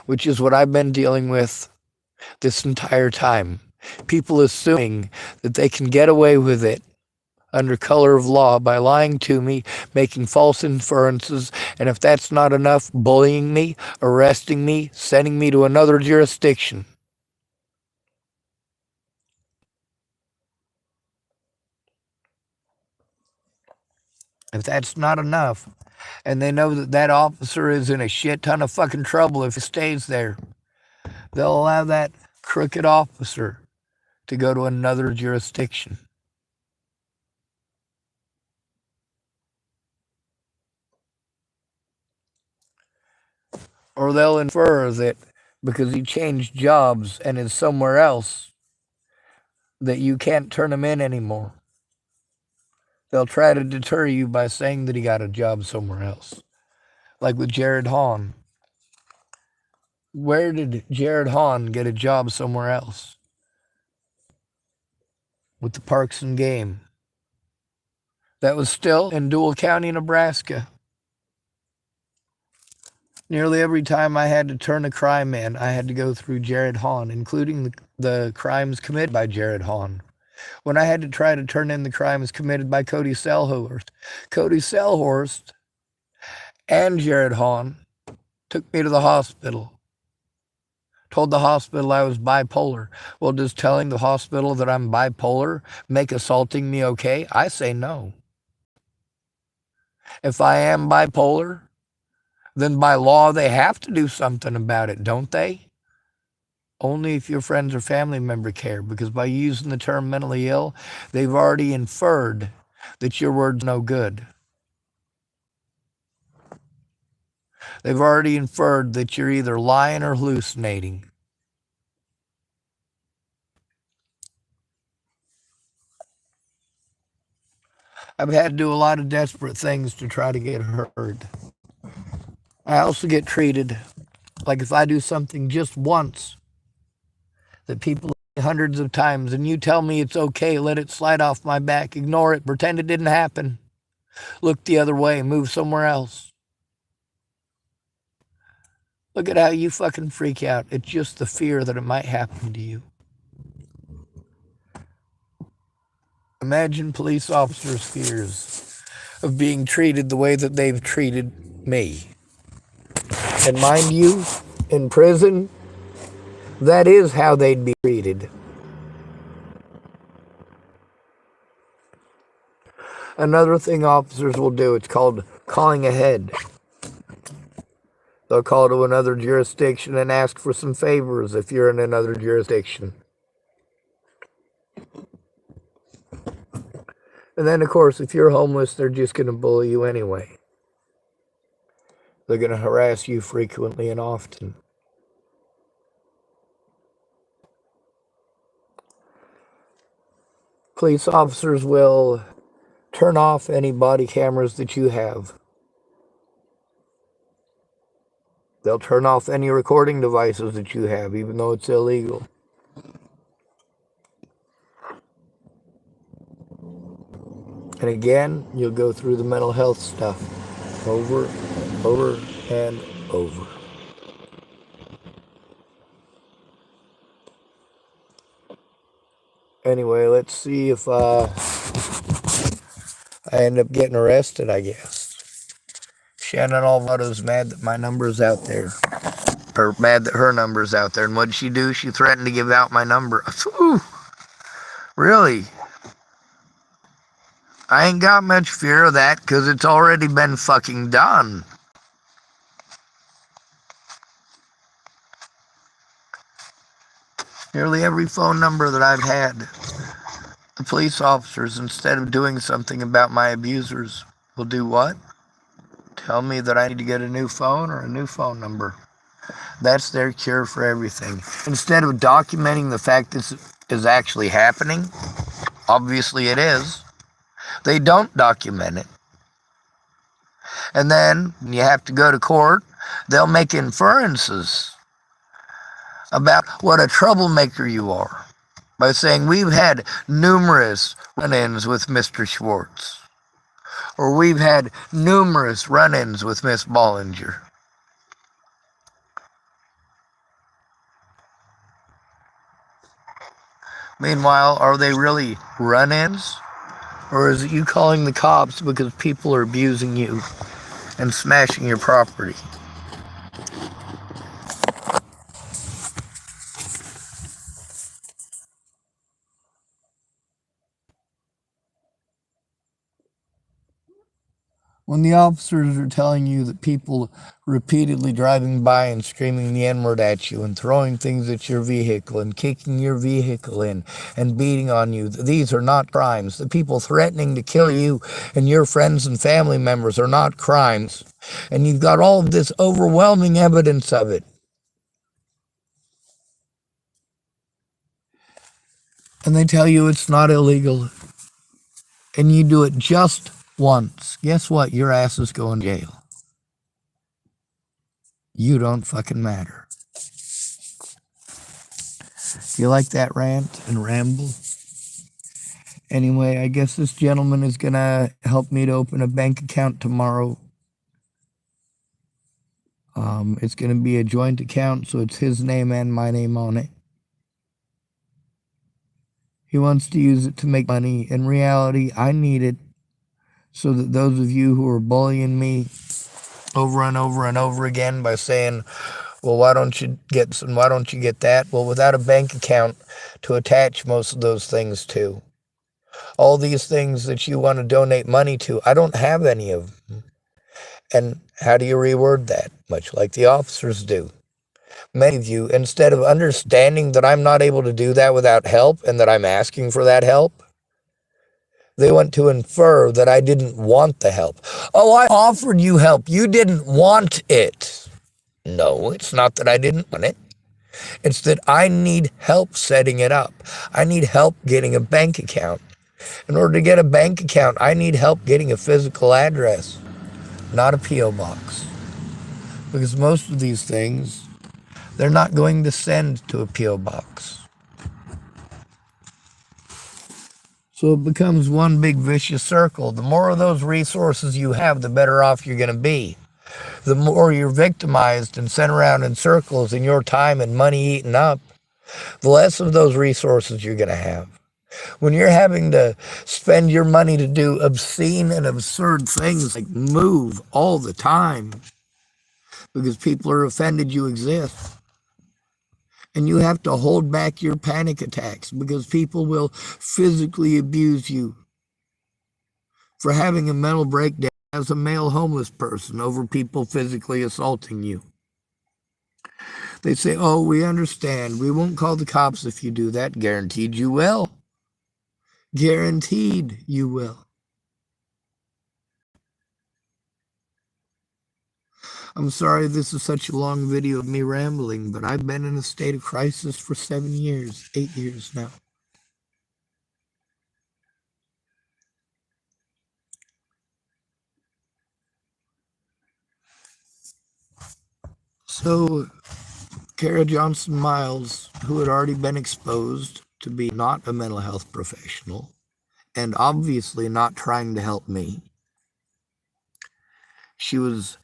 which is what I've been dealing with this entire time. People assuming that they can get away with it under color of law by lying to me, making false inferences, and if that's not enough, bullying me, arresting me, sending me to another jurisdiction. If that's not enough, and they know that that officer is in a shit ton of fucking trouble if he stays there, they'll allow that crooked officer to go to another jurisdiction. Or they'll infer that because he changed jobs and is somewhere else, that you can't turn him in anymore. They'll try to deter you by saying that he got a job somewhere else. Like with Jared Hahn. Where did Jared Hahn get a job somewhere else? With the Parks and Game. That was still in Dual County, Nebraska. Nearly every time I had to turn a crime in, I had to go through Jared Hahn, including the crimes committed by Jared Hahn. When I had to try to turn in the crimes committed by Cody Selhorst and Jared Hahn took me to the hospital. Told the hospital I was bipolar. Well, does telling the hospital that I'm bipolar make assaulting me okay? I say no. If I am bipolar, then by law they have to do something about it, don't they? Only if your friends or family member care, because by using the term mentally ill, they've already inferred that your word's no good. They've already inferred that you're either lying or hallucinating. I've had to do a lot of desperate things to try to get heard. I also get treated like if I do something just once that people say hundreds of times and you tell me it's okay, let it slide off my back, ignore it, pretend it didn't happen, look the other way, move somewhere else. Look at how you fucking freak out. It's just the fear that it might happen to you. Imagine police officers' fears of being treated the way that they've treated me. And mind you, in prison, that is how they'd be treated. Another thing officers will do, it's called calling ahead. They'll call to another jurisdiction and ask for some favors if you're in another jurisdiction. And then, of course, if you're homeless, they're just going to bully you anyway. They're going to harass you frequently and often. Police officers will turn off any body cameras that you have. They'll turn off any recording devices that you have, even though it's illegal. And again, you'll go through the mental health stuff over, and over. Anyway, let's see if I end up getting arrested, I guess. Shannon Alvado's mad that my number's out there. Or mad that her number's out there. And what'd she do? She threatened to give out my number. Ooh, really? I ain't got much fear of that because it's already been fucking done. Nearly every phone number that I've had, the police officers, instead of doing something about my abusers, will do what? Tell me that I need to get a new phone or a new phone number. That's their cure for everything. Instead of documenting the fact this is actually happening, obviously it is, they don't document it. And then, when you have to go to court, they'll make inferences about what a troublemaker you are by saying, we've had numerous run-ins with Mr. Schwartz, or we've had numerous run-ins with Miss Bollinger. Meanwhile, are they really run-ins? Or is it you calling the cops because people are abusing you and smashing your property? When the officers are telling you that people repeatedly driving by and screaming the N-word at you and throwing things at your vehicle and kicking your vehicle in and beating on you, these are not crimes. The people threatening to kill you and your friends and family members are not crimes. And you've got all of this overwhelming evidence of it. And they tell you it's not illegal. And you do it just once. Guess what? Your ass is going to jail. You don't fucking matter. You like that rant and ramble? Anyway, I guess this gentleman is going to help me to open a bank account tomorrow. It's going to be a joint account, so it's his name and my name on it. He wants to use it to make money. In reality, I need it so that those of you who are bullying me over and over and over again by saying, well, why don't you get some, why don't you get that? Well, without a bank account to attach most of those things to, all these things that you want to donate money to, I don't have any of them. And how do you reword that? Much like the officers do. Many of you, instead of understanding that I'm not able to do that without help and that I'm asking for that help, they want to infer that I didn't want the help. Oh, I offered you help. You didn't want it. No, it's not that I didn't want it. It's that I need help setting it up. I need help getting a bank account. In order to get a bank account, I need help getting a physical address, not a P.O. box. Because most of these things, they're not going to send to a P.O. box. So it becomes one big vicious circle. The more of those resources you have, the better off you're going to be. The more you're victimized and sent around in circles and your time and money eaten up, the less of those resources you're going to have. When you're having to spend your money to do obscene and absurd things like move all the time because people are offended you exist, and you have to hold back your panic attacks because people will physically abuse you for having a mental breakdown as a male homeless person over people physically assaulting you. They say, oh, we understand. We won't call the cops if you do that. Guaranteed you will. Guaranteed you will. I'm sorry this is such a long video of me rambling, but I've been in a state of crisis for 7 years, 8 years now. So, Kara Johnson Miles, who had already been exposed to be not a mental health professional, and obviously not trying to help me, she was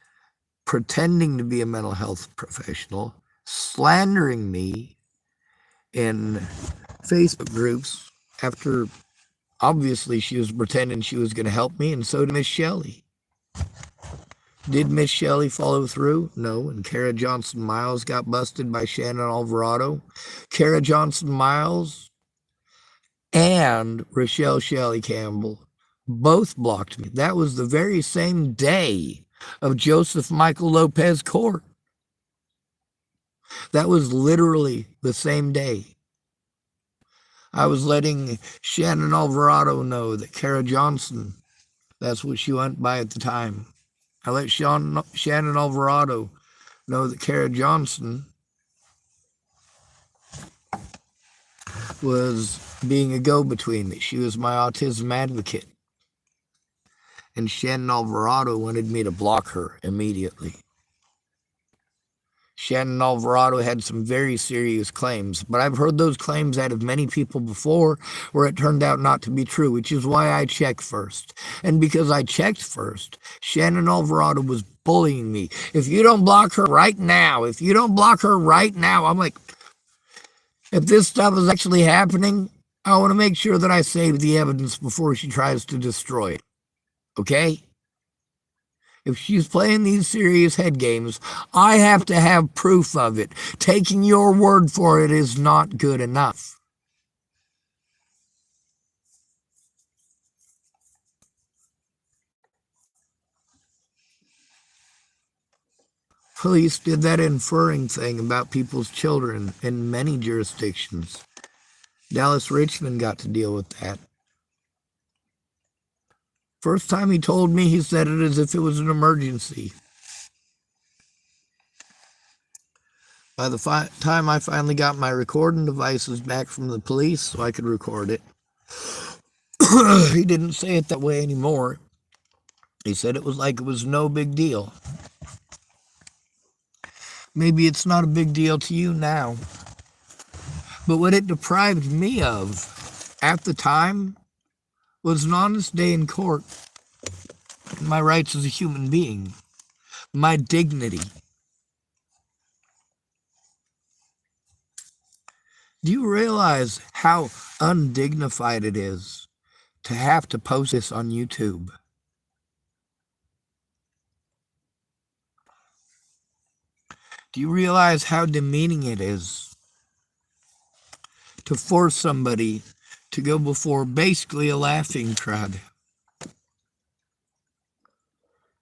pretending to be a mental health professional, slandering me in Facebook groups after obviously she was pretending she was going to help me, and so did Miss Shelley. Did Miss Shelley follow through? No. And Kara Johnson Miles got busted by Shannon Alvarado. Kara Johnson Miles and Rochelle Shelley Campbell both blocked me. That was the very same day of Joseph Michael Lopez court. That was literally the same day. I was letting Shannon Alvarado know that Kara Johnson, that's what she went by at the time. I let Shannon Alvarado know that Kara Johnson was being a go-between, that she was my autism advocate. And Shannon Alvarado wanted me to block her immediately. Shannon Alvarado had some very serious claims, but I've heard those claims out of many people before where it turned out not to be true, which is why I checked first. And because I checked first, Shannon Alvarado was bullying me. If you don't block her right now, if you don't block her right now, I'm like, if this stuff is actually happening, I want to make sure that I save the evidence before she tries to destroy it. Okay? If she's playing these serious head games, I have to have proof of it. Taking your word for it is not good enough. police did that inferring thing about people's children in many jurisdictions. Dallas Richmond got to deal with that. First time he told me, he said it as if it was an emergency. By the time I finally got my recording devices back from the police so I could record it, he didn't say it that way anymore. He said it was like it was no big deal. Maybe it's not a big deal to you now. But what it deprived me of at the time was an honest day in court, my rights as a human being, my dignity. Do you realize how undignified it is to have to post this on YouTube? Do you realize how demeaning it is to force somebody to go before basically a laughing crowd?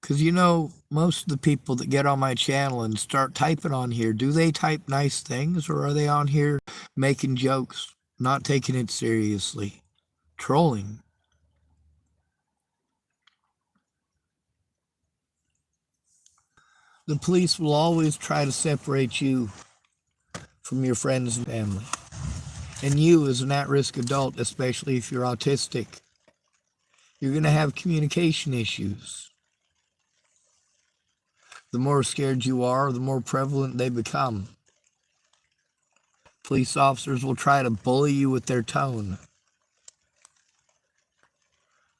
Because you know, most of the people that get on my channel and start typing on here, do they type nice things, or are they on here making jokes, not taking it seriously, trolling? The police will always try to separate you from your friends and family. And you as an at-risk adult, especially if you're autistic, you're going to have communication issues. The more scared you are, the more prevalent they become. Police officers will try to bully you with their tone.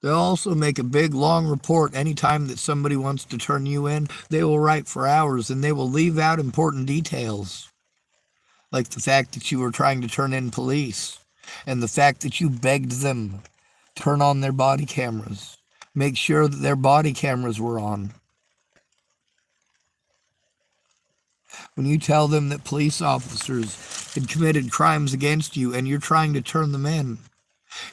They'll also make a big, long report anytime that somebody wants to turn you in. They will write for hours, and they will leave out important details, like the fact that you were trying to turn in police, and the fact that you begged them to turn on their body cameras, make sure that their body cameras were on. When you tell them that police officers had committed crimes against you and you're trying to turn them in,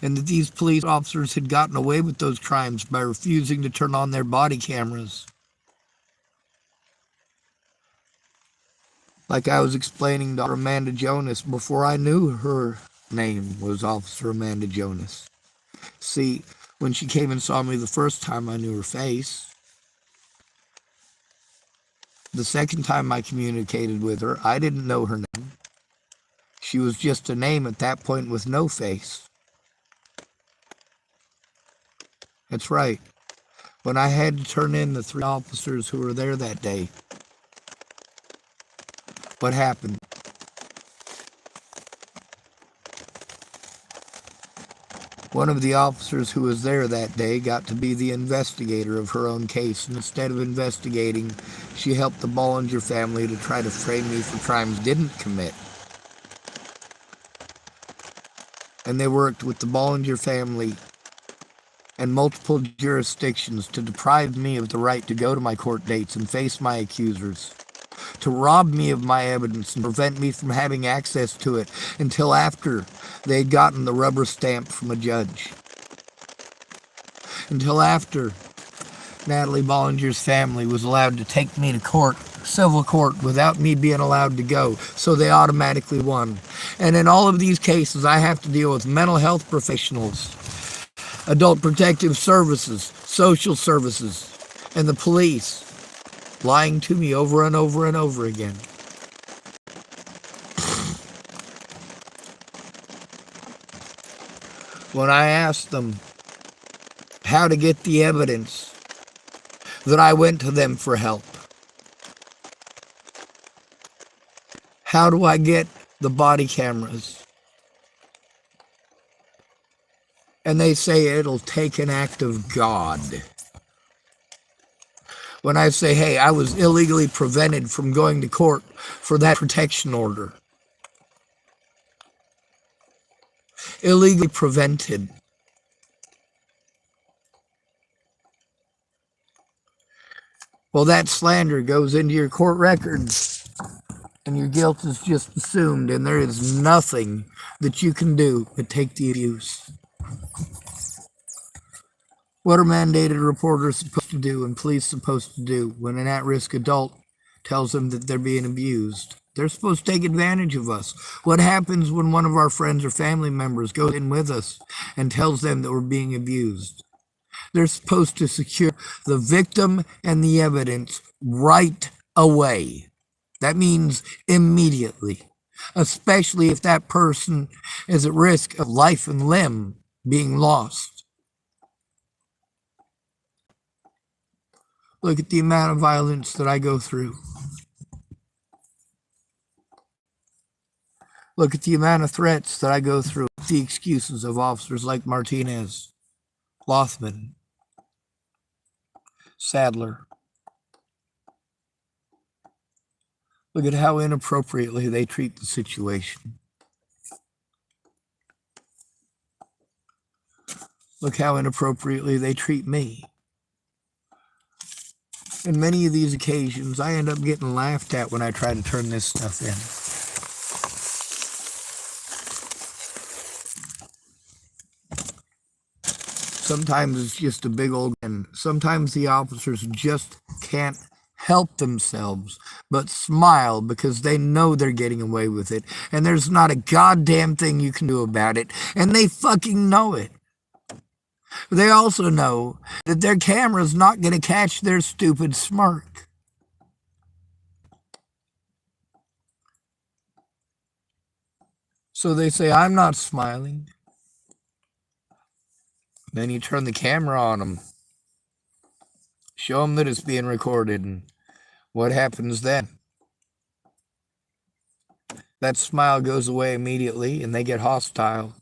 and that these police officers had gotten away with those crimes by refusing to turn on their body cameras. Like I was explaining to Amanda Jonas before I knew her name was Officer Amanda Jonas. See, when she came and saw me the first time, I knew her face. The second time I communicated with her, I didn't know her name. She was just a name at that point with no face. That's right. When I had to turn in the 3 officers who were there that day, what happened? One of the officers who was there that day got to be the investigator of her own case, and instead of investigating, she helped the Bollinger family to try to frame me for crimes didn't commit. And they worked with the Bollinger family and multiple jurisdictions to deprive me of the right to go to my court dates and face my accusers, to rob me of my evidence and prevent me from having access to it until after they had gotten the rubber stamp from a judge. Until after Natalie Bollinger's family was allowed to take me to court, civil court, without me being allowed to go, so they automatically won. And in all of these cases, I have to deal with mental health professionals, adult protective services, social services, and the police lying to me over and over and over again. When I asked them how to get the evidence that I went to them for help, how do I get the body cameras? And they say it'll take an act of God. When I say, hey, I was illegally prevented from going to court for that protection order. Illegally prevented. Well, that slander goes into your court records, and your guilt is just assumed, and there is nothing that you can do but take the abuse. What are mandated reporters supposed to do and police supposed to do when an at-risk adult tells them that they're being abused. They're supposed to take advantage of us. What happens when one of our friends or family members goes in with us and tells them that we're being abused? They're supposed to secure the victim and the evidence right away. That means immediately, especially if that person is at risk of life and limb being lost. Look at the amount of violence that I go through. Look at the amount of threats that I go through, the excuses of officers like Martinez, Lothman, Sadler. Look at how inappropriately they treat the situation. Look how inappropriately they treat me. In many of these occasions, I end up getting laughed at when I try to turn this stuff in. Sometimes it's just a big old, and sometimes the officers just can't help themselves but smile because they know they're getting away with it, and there's not a goddamn thing you can do about it, and they fucking know it. They also know that their camera's not going to catch their stupid smirk. So they say, I'm not smiling. Then you turn the camera on them. Show them that it's being recorded. And what happens then? That smile goes away immediately and they get hostile.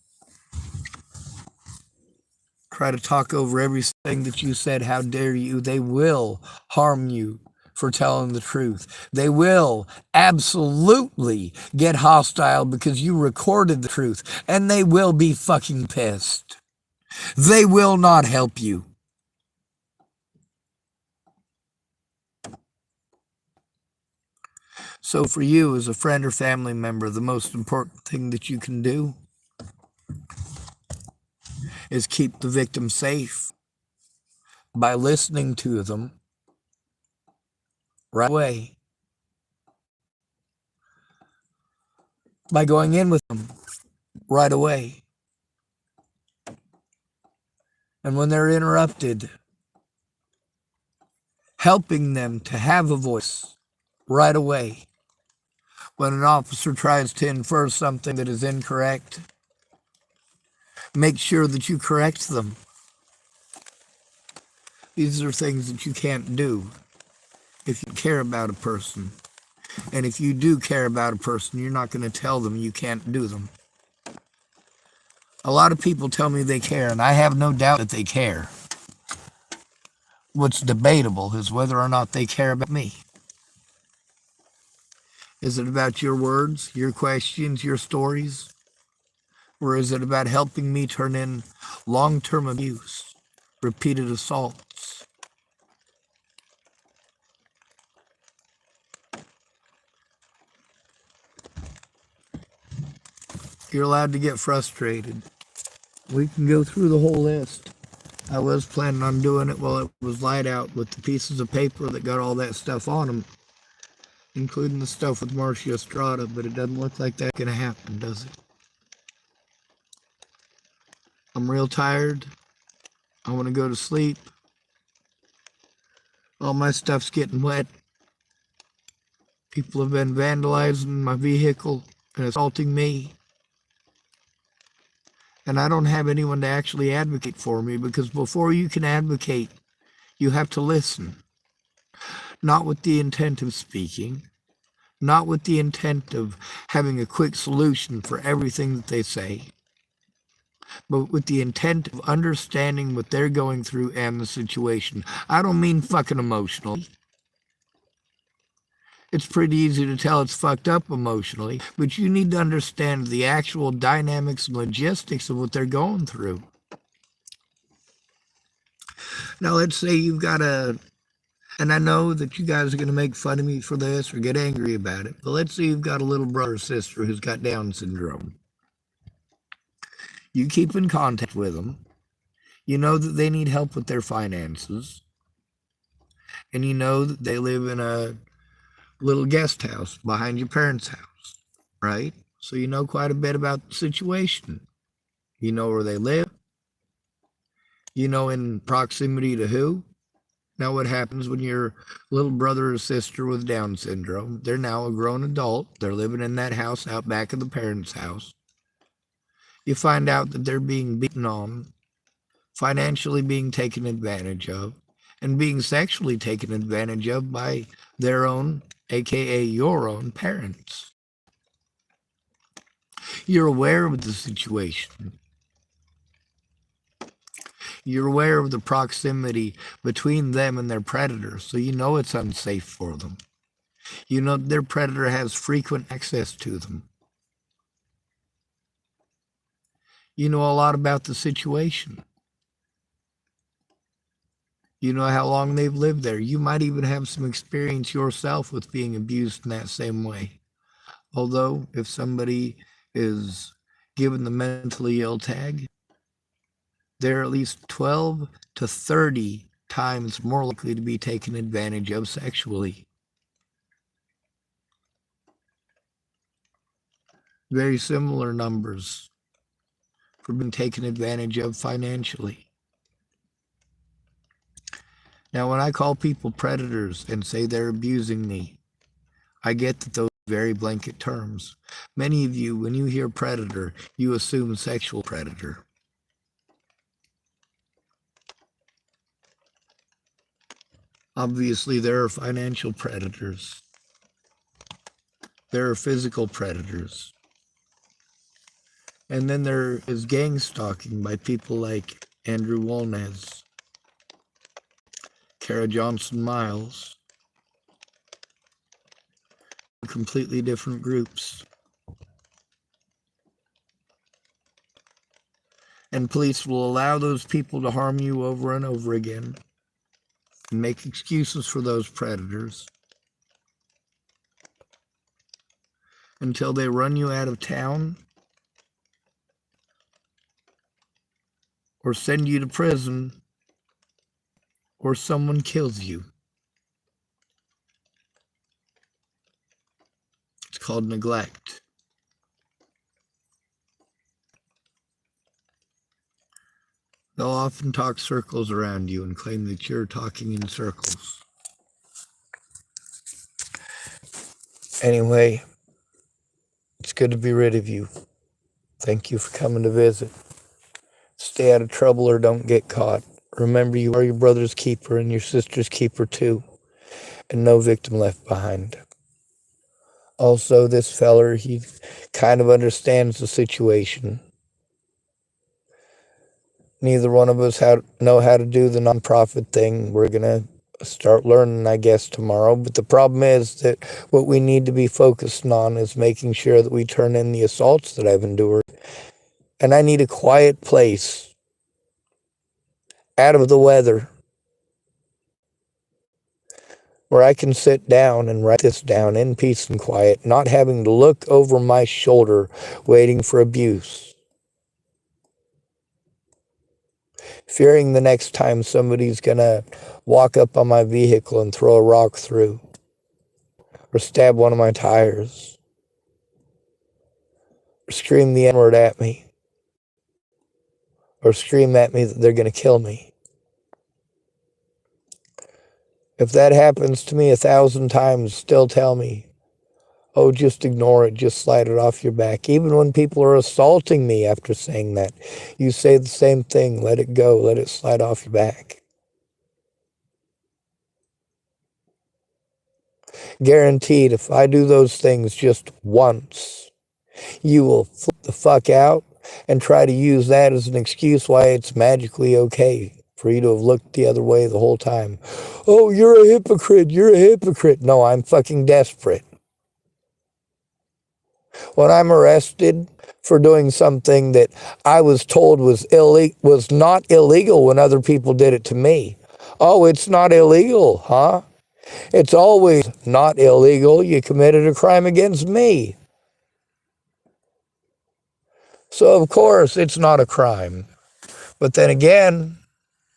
Try to talk over everything that you said. How dare you? They will harm you for telling the truth. They will absolutely get hostile because you recorded the truth. And they will be fucking pissed. They will not help you. So for you as a friend or family member, the most important thing that you can do is keep the victim safe by listening to them right away, by going in with them right away. And when they're interrupted, helping them to have a voice right away. When an officer tries to infer something that is incorrect, make sure that you correct them. These are things that you can't do if you care about a person. And if you do care about a person, you're not going to tell them you can't do them. A lot of people tell me they care, and I have no doubt that they care. What's debatable is whether or not they care about me. Is it about your words, your questions, your stories? Or is it about helping me turn in long-term abuse, repeated assaults? You're allowed to get frustrated. We can go through the whole list. I was planning on doing it while it was light out with the pieces of paper that got all that stuff on them, including the stuff with Marcia Estrada, but it doesn't look like that's going to happen, does it? I'm real tired. I want to go to sleep. All my stuff's getting wet. People have been vandalizing my vehicle and assaulting me. And I don't have anyone to actually advocate for me, because before you can advocate, you have to listen. Not with the intent of speaking, not with the intent of having a quick solution for everything that they say, but with the intent of understanding what they're going through and the situation. I don't mean fucking emotionally. It's pretty easy to tell it's fucked up emotionally, but you need to understand the actual dynamics and logistics of what they're going through. Now, let's say you've got and I know that you guys are going to make fun of me for this or get angry about it, but let's say you've got a little brother or sister who's got Down syndrome. You keep in contact with them. You know that they need help with their finances. And you know that they live in a little guest house behind your parents' house, right? So you know quite a bit about the situation. You know where they live. You know in proximity to who. Now, what happens when your little brother or sister with Down syndrome, they're now a grown adult, they're living in that house out back of the parents' house. You find out that they're being beaten on, financially being taken advantage of, and being sexually taken advantage of by their own, aka your own parents. You're aware of the situation. You're aware of the proximity between them and their predator, so you know it's unsafe for them. You know their predator has frequent access to them. You know a lot about the situation. You know how long they've lived there. You might even have some experience yourself with being abused in that same way. Although, if somebody is given the mentally ill tag, they're at least 12 to 30 times more likely to be taken advantage of sexually. Very similar numbers for being taken advantage of financially. Now, when I call people predators and say they're abusing me, I get that those are very blanket terms. Many of you, when you hear predator, you assume sexual predator. Obviously, there are financial predators. There are physical predators. And then there is gang stalking by people like Andrew Wolnez, Kara Johnson Miles, completely different groups. And police will allow those people to harm you over and over again and make excuses for those predators until they run you out of town or send you to prison or someone kills you. It's called neglect. They'll often talk circles around you and claim that you're talking in circles. Anyway, it's good to be rid of you. Thank you for coming to visit. Stay out of trouble or don't get caught. Remember, you are your brother's keeper and your sister's keeper too, and no victim left behind. Also, this feller, he kind of understands the situation. Neither one of us know how to do the nonprofit thing. We're going to start learning, I guess, tomorrow. But the problem is that what we need to be focusing on is making sure that we turn in the assaults that I've endured. And I need a quiet place, out of the weather, where I can sit down and write this down in peace and quiet, not having to look over my shoulder waiting for abuse. Fearing the next time somebody's going to walk up on my vehicle and throw a rock through, or stab one of my tires, or scream the N-word at me, or scream at me that they're going to kill me. If that happens to me 1,000 times, still tell me, oh, just ignore it, just slide it off your back. Even when people are assaulting me after saying that, you say the same thing, let it go, let it slide off your back. Guaranteed, if I do those things just once, you will flip the fuck out and try to use that as an excuse why it's magically okay for you to have looked the other way the whole time. Oh, you're a hypocrite, you're a hypocrite. No, I'm fucking desperate. When I'm arrested for doing something that I was told was not illegal when other people did it to me. Oh, it's not illegal, huh? It's always not illegal. You committed a crime against me. So, of course, it's not a crime. But then again,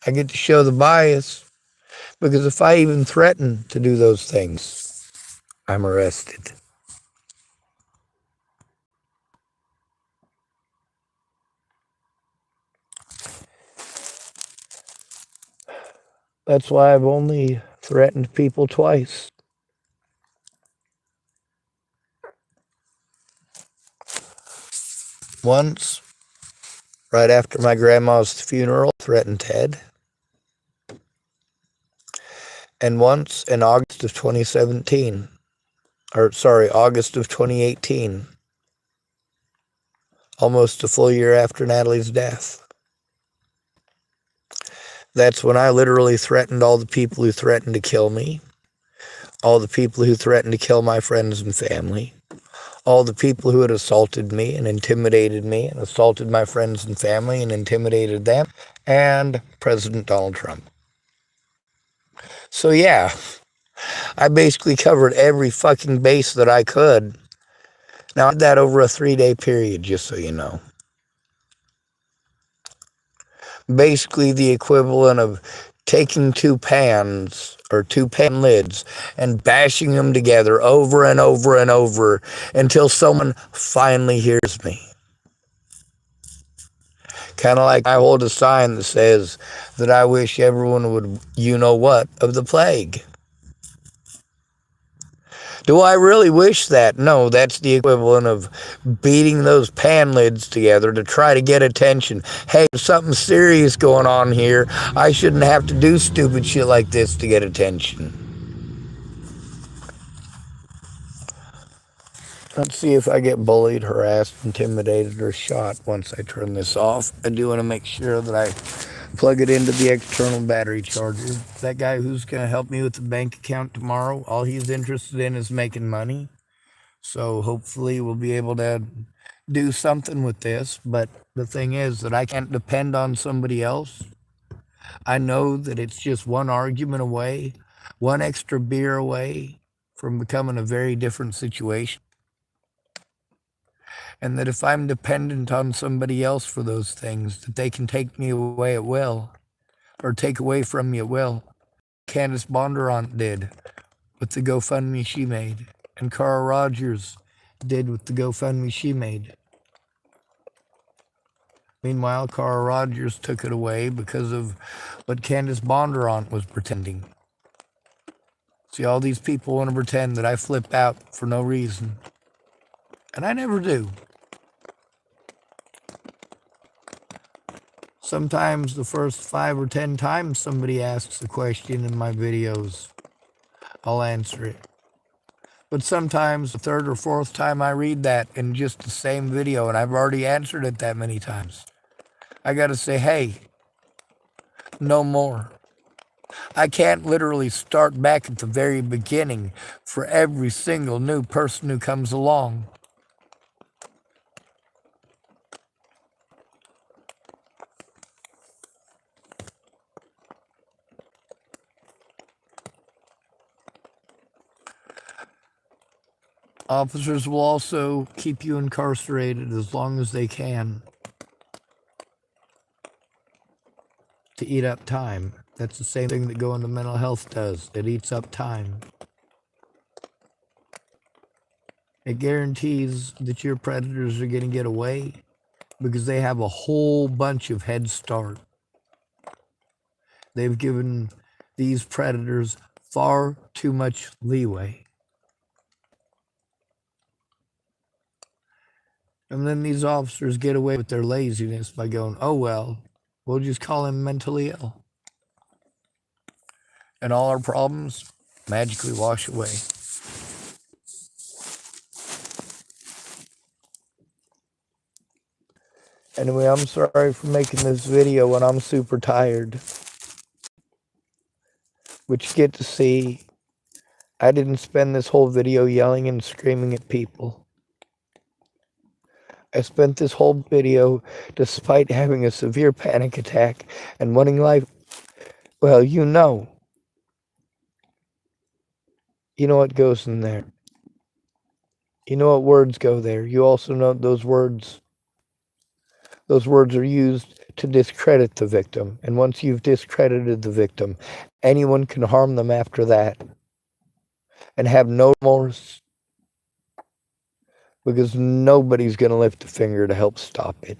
I get to show the bias, because if I even threaten to do those things, I'm arrested. That's why I've only threatened people twice. Once, right after my grandma's funeral, threatened Ted. And once in August of 2017, August of 2018, almost a full year after Natalie's death. That's when I literally threatened all the people who threatened to kill me, all the people who threatened to kill my friends and family, all the people who had assaulted me and intimidated me and assaulted my friends and family and intimidated them, and President Donald Trump. So yeah, I basically covered every fucking base that I could. Now, I did that over a 3-day period, just so you know. Basically the equivalent of taking two pans or two pan lids and bashing them together over and over and over until someone finally hears me. Kind of like I hold a sign that says that I wish everyone would, you know what, of the plague. Do I really wish that? No, that's the equivalent of beating those pan lids together to try to get attention. Hey, there's something serious going on here. I shouldn't have to do stupid shit like this to get attention. Let's see if I get bullied, harassed, intimidated, or shot once I turn this off. I do want to make sure that I plug it into the external battery charger. That guy who's going to help me with the bank account tomorrow, all he's interested in is making money. So hopefully we'll be able to do something with this. But the thing is that I can't depend on somebody else. I know that it's just one argument away, one extra beer away from becoming a very different situation. And that if I'm dependent on somebody else for those things, that they can take me away at will, or take away from me at will. Candace Bondurant did with the GoFundMe she made, and Carl Rogers did with the GoFundMe she made. Meanwhile, Carl Rogers took it away because of what Candace Bondurant was pretending. See, all these people want to pretend that I flip out for no reason. And I never do. Sometimes the first 5 or 10 times somebody asks a question in my videos, I'll answer it. But sometimes the 3rd or 4th time I read that in just the same video, and I've already answered it that many times, I gotta say, hey, no more. I can't literally start back at the very beginning for every single new person who comes along. Officers will also keep you incarcerated as long as they can to eat up time. That's the same thing that going to mental health does. It eats up time. It guarantees that your predators are going to get away because they have a whole bunch of head start. They've given these predators far too much leeway. And then these officers get away with their laziness by going, oh, well, we'll just call him mentally ill. And all our problems magically wash away. Anyway, I'm sorry for making this video when I'm super tired. Which you get to see, I didn't spend this whole video yelling and screaming at people. I spent this whole video, despite having a severe panic attack and wanting life, well, you know what goes in there. You know what words go there. You also know those words are used to discredit the victim. And once you've discredited the victim, anyone can harm them after that. and have no remorse, because nobody's going to lift a finger to help stop it.